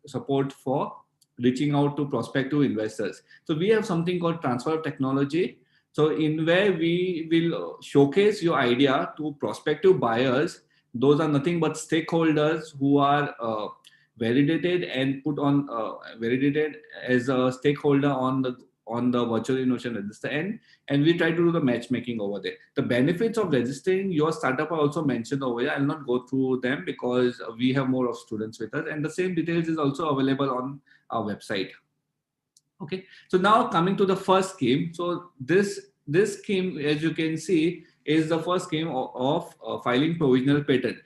support for reaching out to prospective investors. So we have something called transfer of technology. So in where we will showcase your idea to prospective buyers. Those are nothing but stakeholders who are validated and put on validated as a stakeholder on the Virtual Innovation Register, and we try to do the matchmaking over there. The benefits of registering your startup are also mentioned over here. I'll not go through them because we have more of students with us, and the same details is also available on our website. Okay, so now coming to the first scheme. So this scheme, as you can see, is the first scheme of filing provisional patent.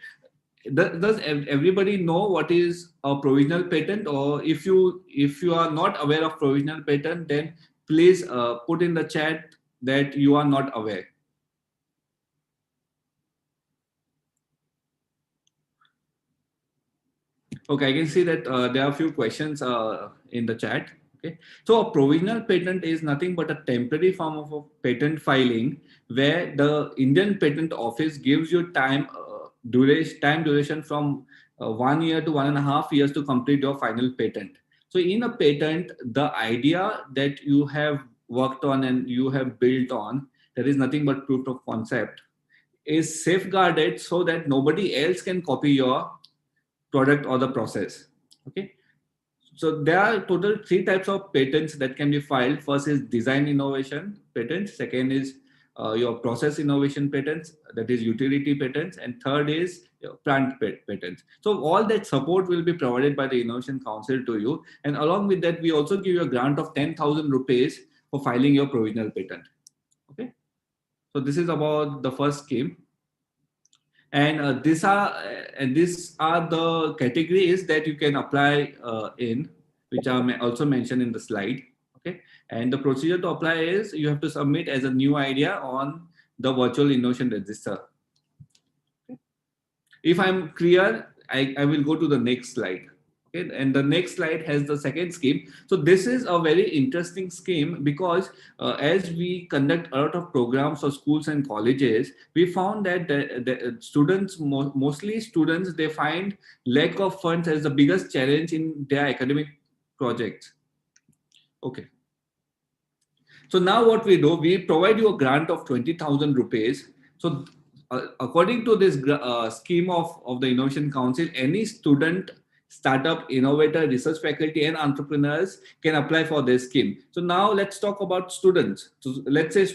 Does everybody know what is a provisional patent? Or if you are not aware of provisional patent, then please put in the chat that you are not aware. Okay, I can see that there are a few questions in the chat. Okay, so a provisional patent is nothing but a temporary form of a patent filing where the Indian Patent Office gives you time duration from 1 year to 1.5 years to complete your final patent. So in a patent, the idea that you have worked on and you have built on, there is nothing but proof of concept, is safeguarded so that nobody else can copy your product or the process. Okay, so there are total 3 types of patents that can be filed. First is design innovation patents, second is your process innovation patents, that is utility patents, and third is your plant patents. So all that support will be provided by the Innovation Council to you, and along with that we also give you a grant of 10,000 rupees for filing your provisional patent. Okay, so this is about the first scheme. And these are the categories that you can apply in, which are also mentioned in the slide. Okay, and the procedure to apply is you have to submit as a new idea on the virtual innovation register. Okay. If I'm clear, I will go to the next slide. Okay, and the next slide has the second scheme. So this is a very interesting scheme because as we conduct a lot of programs for schools and colleges, we found that the students, mostly students, they find lack of funds as the biggest challenge in their academic projects. Okay. So now what we do, we provide you a grant of 20,000 rupees. So according to this scheme of the Innovation Council, any student, startup, innovator, research faculty and entrepreneurs can apply for this scheme. So now let's talk about students. So let's say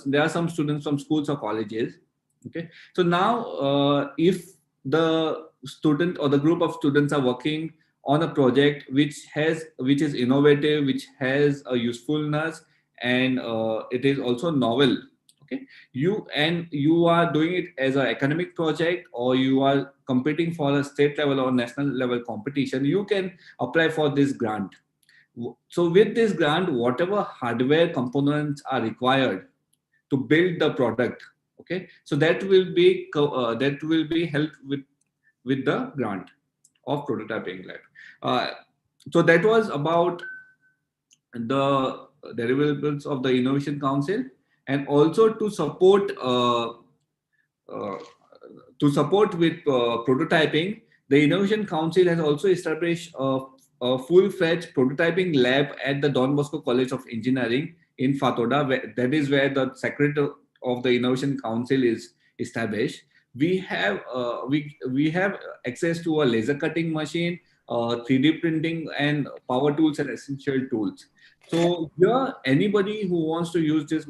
there are some students from schools or colleges. Okay. So now if the student or the group of students are working on a project which is innovative, which has a usefulness, and it is also novel. Okay, you are doing it as an academic project, or you are competing for a state level or national level competition, you can apply for this grant. So with this grant, whatever hardware components are required to build the product, okay, so that will be helped with the grant of prototyping lab. So that was about the deliverables of the Innovation Council, and also uh, to support with prototyping. The Innovation Council has also established a full-fledged prototyping lab at the Don Bosco College of Engineering in Fatoda. That is where the secretary of the Innovation Council is established. We have access to a laser cutting machine, 3D printing, and power tools and essential tools. So here, anybody who wants to use this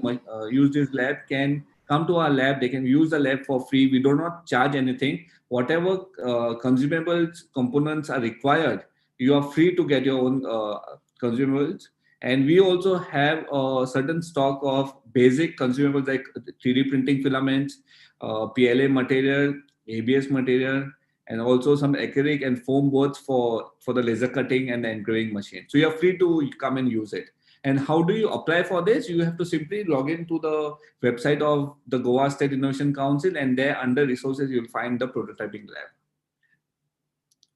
lab can come to our lab. They can use the lab for free. We do not charge anything. Whatever consumables, components are required, you are free to get your own consumables. And we also have a certain stock of basic consumables like 3D printing filaments, PLA material, ABS material, and also some acrylic and foam boards for the laser cutting and the engraving machine. So you're free to come and use it. And how do you apply for this? You have to simply log into the website of the Goa State Innovation Council, and there under resources, you'll find the prototyping lab.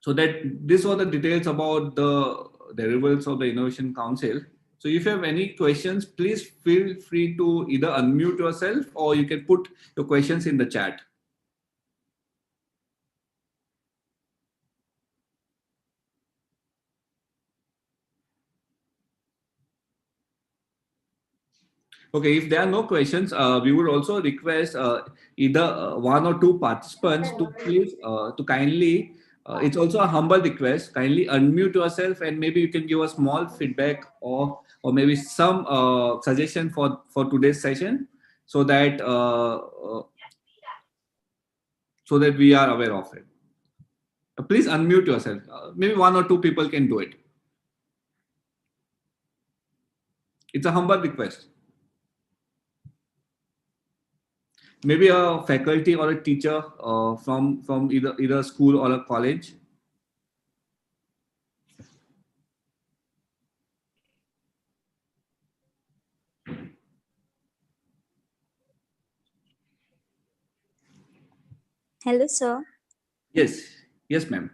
So that these are the details about the deliverables of the Innovation Council. So if you have any questions, please feel free to either unmute yourself or you can put your questions in the chat. Okay, if there are no questions, we would also request either one or two participants to please to kindly, it's also a humble request, kindly unmute yourself, and maybe you can give a small feedback or maybe some suggestion for today's session, so that we are aware of it. Please unmute yourself. Maybe one or two people can do it. It's a humble request. Maybe a faculty or a teacher from either school or a college. Hello, sir. Yes, ma'am.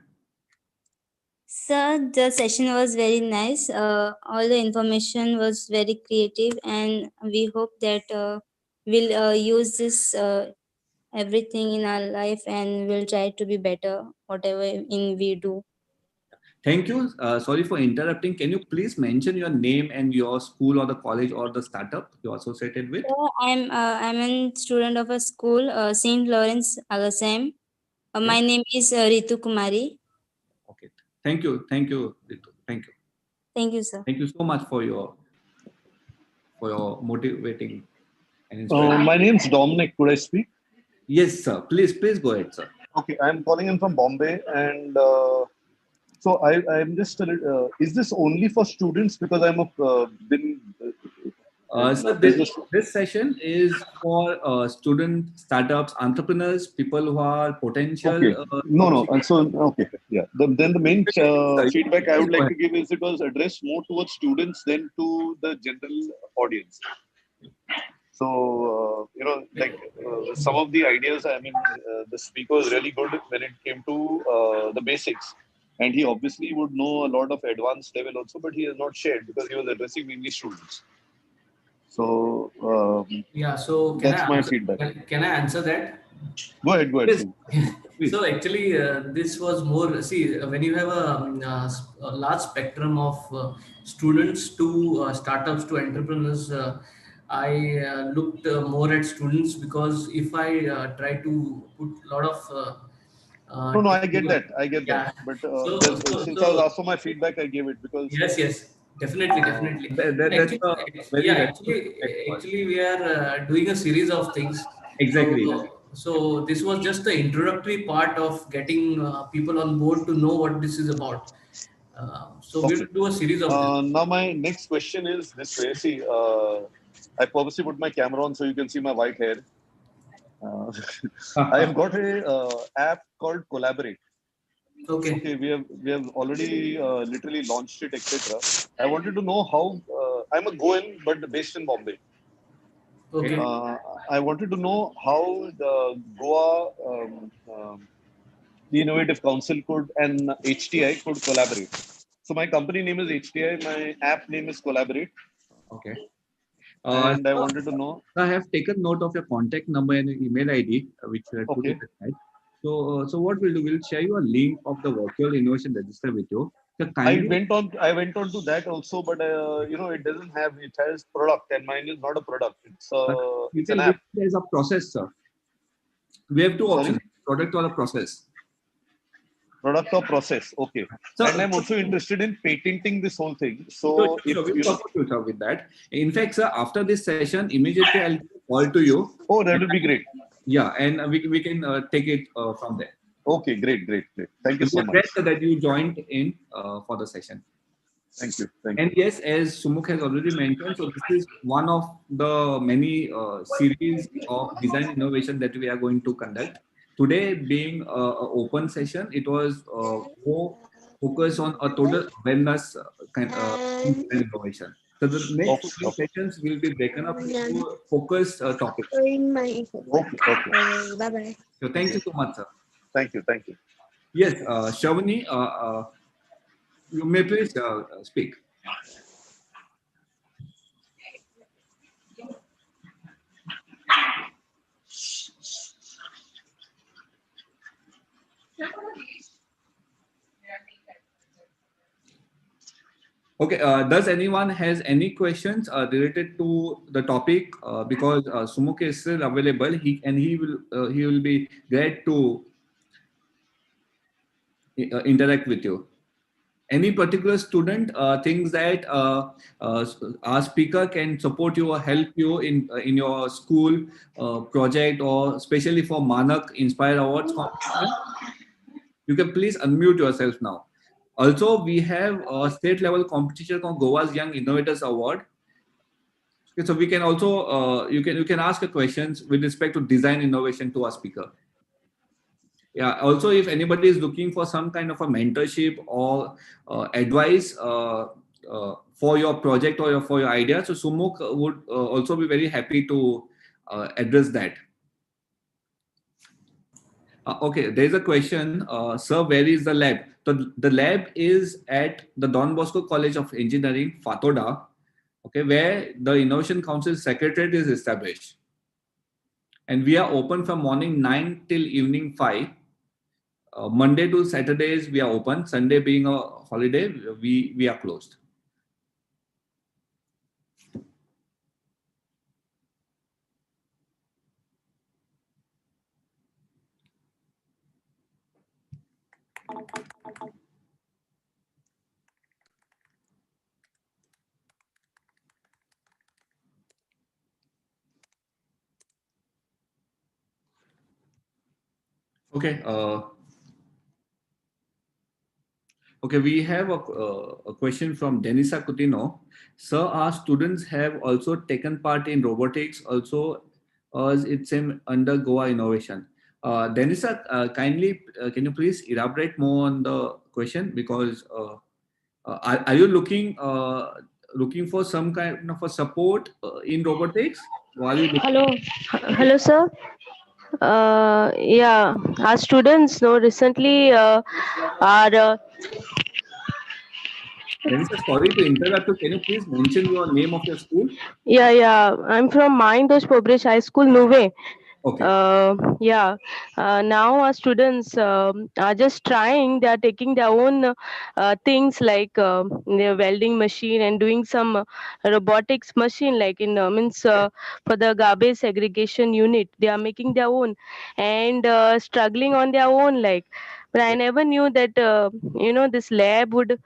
Sir, the session was very nice. All the information was very creative, and we hope that we'll use this everything in our life, and we'll try to be better whatever we do. Thank you. Sorry for interrupting. Can you please mention your name and your school or the college or the startup you're associated with? I'm a student of a school, St. Lawrence Agasam. My name is Ritu Kumari. Okay. Thank you, Ritu. Thank you. Thank you, sir. Thank you so much for your motivating and inspiring. My name is Dominic. Could I speak? Yes, sir. Please go ahead, sir. Okay, I'm calling in from Bombay, and so I'm just. Is this only for students? Because So this session is for student startups, entrepreneurs, people who are potential. Okay. No. And so, okay. Yeah. Then the main feedback I would Go like ahead. to give is it was addressed more towards students than to the general audience. So, some of the ideas, I mean, the speaker was really good when it came to the basics. And he obviously would know a lot of advanced level also, but he has not shared because he was addressing mainly students. So, Yeah. So that's my feedback. can I answer that? Go ahead, Yes, Sim. please. So actually, this was more. See, when you have a large spectrum of students to startups to entrepreneurs, I looked more at students because if I try to put a lot of No, I get technical, that. I get that. yeah. But since I was So asked for my feedback, I gave it because yes, definitely, definitely. That's Actually, a very yeah, valuable feedback for us. actually, we are doing a series of things. Exactly. So this was just the introductory part of getting people on board to know what this is about. So okay. we'll do a series of this. Now my next question is this way. See, I purposely put my camera on so you can see my white hair. Uh, I have got a app called Collaborate. Okay, Okay, we have already literally launched it, etc. I wanted to know how. I'm a Goan, but based in Bombay. okay. Uh, I wanted to know how the Goa the Innovative Council could and HTI could collaborate. So my company name is HTI. My app name is Collaborate, Okay. and I So wanted to know. I have taken note of your contact number and email ID, which you had put in Okay, the slide. So what we'll do, we'll share you a link of the virtual innovation register with you. So I kindly, went on. I went on to that also, but it doesn't have. It has product, and mine is not a product. you It's can an look app. at it as a process, sir. We have two Sorry, options: product or a process. product or process. Okay, and So, I'm also interested in patenting this whole thing. so, So if so we'll support you, sir, with that. In fact, sir, after this session, immediately I'll call to you. oh, that will be great. Yeah, and we can take it from there. Okay, great. Thank you So we so are glad much. that you joined in for the session. Thank And you. yes, as Sumukh has already mentioned, so this is one of the many series of design innovation that we are going to conduct. Today, being an open session, it was more focused on a total awareness in design innovation. So the next Okay, 15 okay, sessions will be broken up into focused topics. okay. So thank you so much, sir. Thank you. Yes, Shavani, you may please speak. Okay, does anyone has any questions related to the topic? Because Sumukh is still available, he will be glad to interact with you. Any particular student thinks that our speaker can support you or help you in your school project or especially for Manak Inspire Awards competition? You can please unmute yourself now. Also, we have a state level competition called Goa's Young Innovators Award. Okay, so we can also you can ask a questions with respect to design innovation to our speaker. Yeah. Also, if anybody is looking for some kind of a mentorship or advice for your project or for your idea, so Sumukh would also be very happy to address that. Okay, there's a question, sir. Where is the lab? So the lab is at the Don Bosco College of Engineering, Fatoda. Okay, where the Innovation Council Secretariat is established. And we are open from morning 9 till evening 5. Monday to Saturdays we are open. Sunday being a holiday, we are closed. Okay. Okay, we have a question from Denisa Coutinho. Sir, our students have also taken part in robotics, also as it's in under Goa Innovation. Denisa, kindly, can you please elaborate more on the question? Because are you looking for some kind of a support in robotics? Or are you looking? Hello, hello, sir. Yeah, our students know recently are Denisa, sorry to interrupt you. Can you please mention your name of your school? yeah. I'm from Mindosh Pobrish High School, Nuve. Okay. Yeah, now our students are just trying. They are taking their own things like their welding machine and doing some robotics machine, like in means for the garbage segregation unit. They are making their own and struggling on their own. Like, but I never knew that this lab would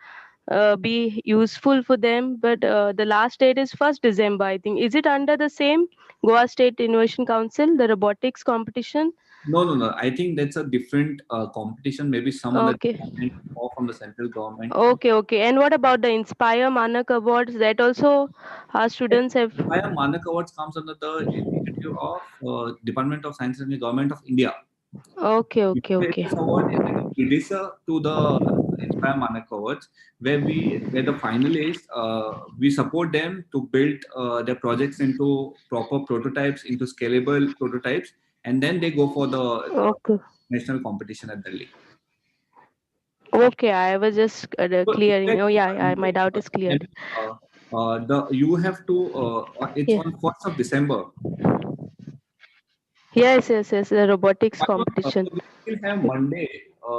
be useful for them. But the last date is 1st December, I think. Is it under the same Goa State Innovation Council, the robotics competition? No, no, no. I think that's a different competition. Maybe some under the Okay. government or from the central government. Okay. And what about the Inspire Manak Awards? That also our students have. Inspire Manak Awards comes under the initiative of Department of Science and the Government of India. Okay. This award is like a predecessor to the Inspire Manak Awards, where the finalists we support them to build their projects into proper prototypes, into scalable prototypes, and then they go for the Okay. national competition at Delhi. Okay, I was just So, clearing. Oh, yeah, my doubt is uh, cleared. the you have to it's Yeah. on 1st of December. Yes, the robotics So competition. we still have Monday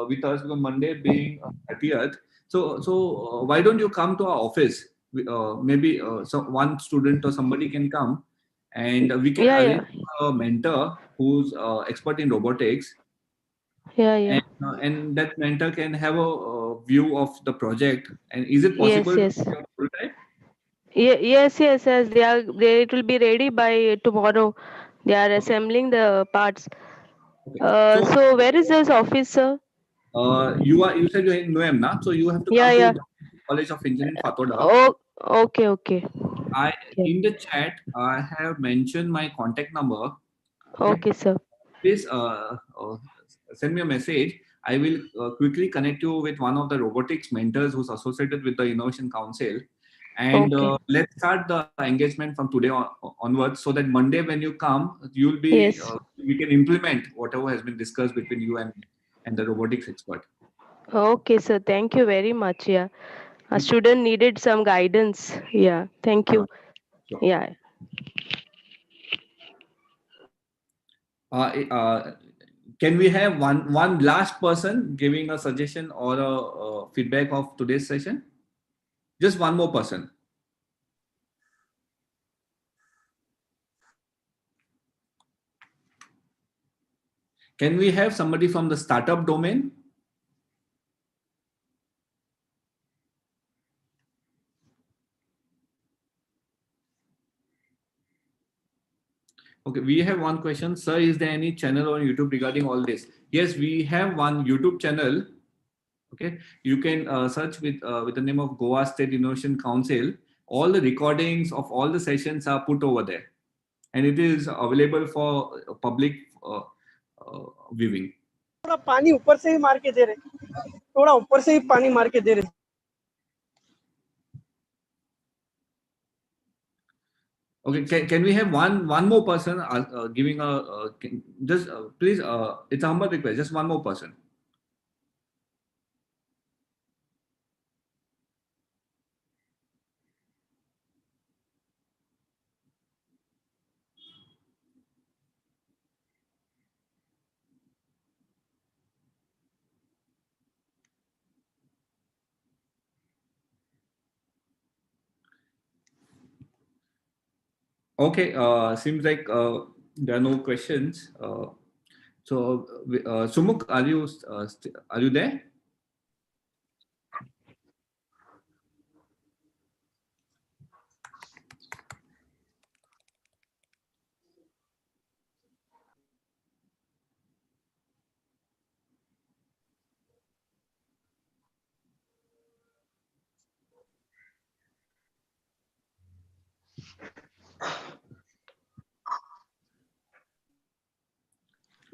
with us, because Monday being 30th. So why don't you come to our office? Maybe so one student or somebody can come, and we can Yeah. arrange a mentor who's expert in robotics, Yeah. and that mentor can have a, view of the project. And is it possible to Yes. have a prototype? Yes. They are. It will be ready by tomorrow. They are Okay. assembling the parts. Okay. So So where is this office, sir? you said you're in Noem, na? So you have to come to Yeah. the College of Engineering Fatoda. Oh, okay. I Yeah. In the chat I have mentioned my contact number. Okay, Okay, sir. please send me a message. I will quickly connect you with one of the robotics mentors who's associated with the Innovation Council, and Okay. let's start the engagement from today onwards, so that Monday when you come, you'll be Yes. we can implement whatever has been discussed between you and the robotics expert. Okay, sir. Thank you very much. Yeah. A Thank you. student needed some guidance. Yeah. Thank Sure, you. sure. Yeah. Can we have one last person giving a suggestion or a feedback of today's session? Just one more person. Can we have somebody from the startup domain? Okay, we have one question. Sir, is there any channel on YouTube regarding all this? Yes, we have one YouTube channel. Okay, you can search with the name of Goa State Innovation Council. All the recordings of all the sessions are put over there, and it is available for public viewing. थोड़ा पानी ऊपर से ही मार के दे रहे, थोड़ा ऊपर से ही पानी मार के दे रहे. Okay, can we have one more person giving a just please it's a humble request, just one more person. Okay, seems like there are no questions. So Sumuk, are you there?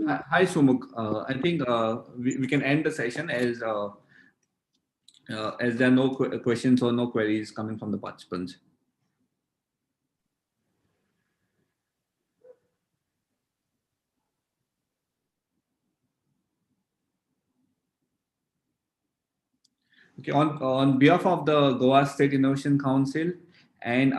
Hi, Sumuk. I think we can end the session as there are no questions or no queries coming from the participants. Okay, on behalf of the Goa State Innovation Council and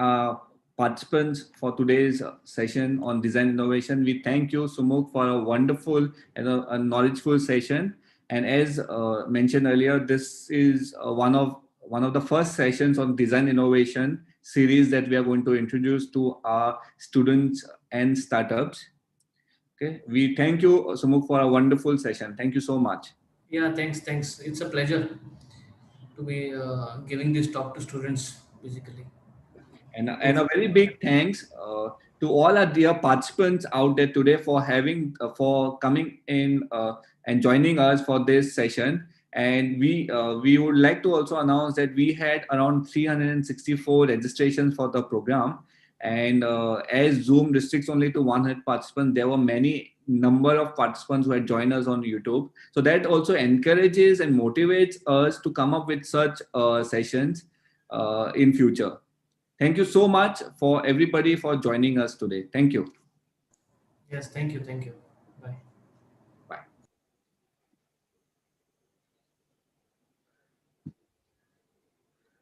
participants for today's session on design innovation, we thank you, Sumuk, for a wonderful and a knowledgeful session. And as mentioned earlier, this is one of the first sessions on design innovation series that we are going to introduce to our students and startups. Okay, we thank you, Sumuk, for a wonderful session. Thank you so much. Yeah, thanks. It's a pleasure to be giving this talk to students, basically. And a very big thanks to all our dear participants out there today for coming in and joining us for this session. And we would like to also announce that we had around 364 registrations for the program. And as Zoom restricts only to 100 participants, there were many number of participants who had joined us on YouTube. So that also encourages and motivates us to come up with such sessions in future. Thank you so much for everybody for joining us today. Thank you. Yes, thank you.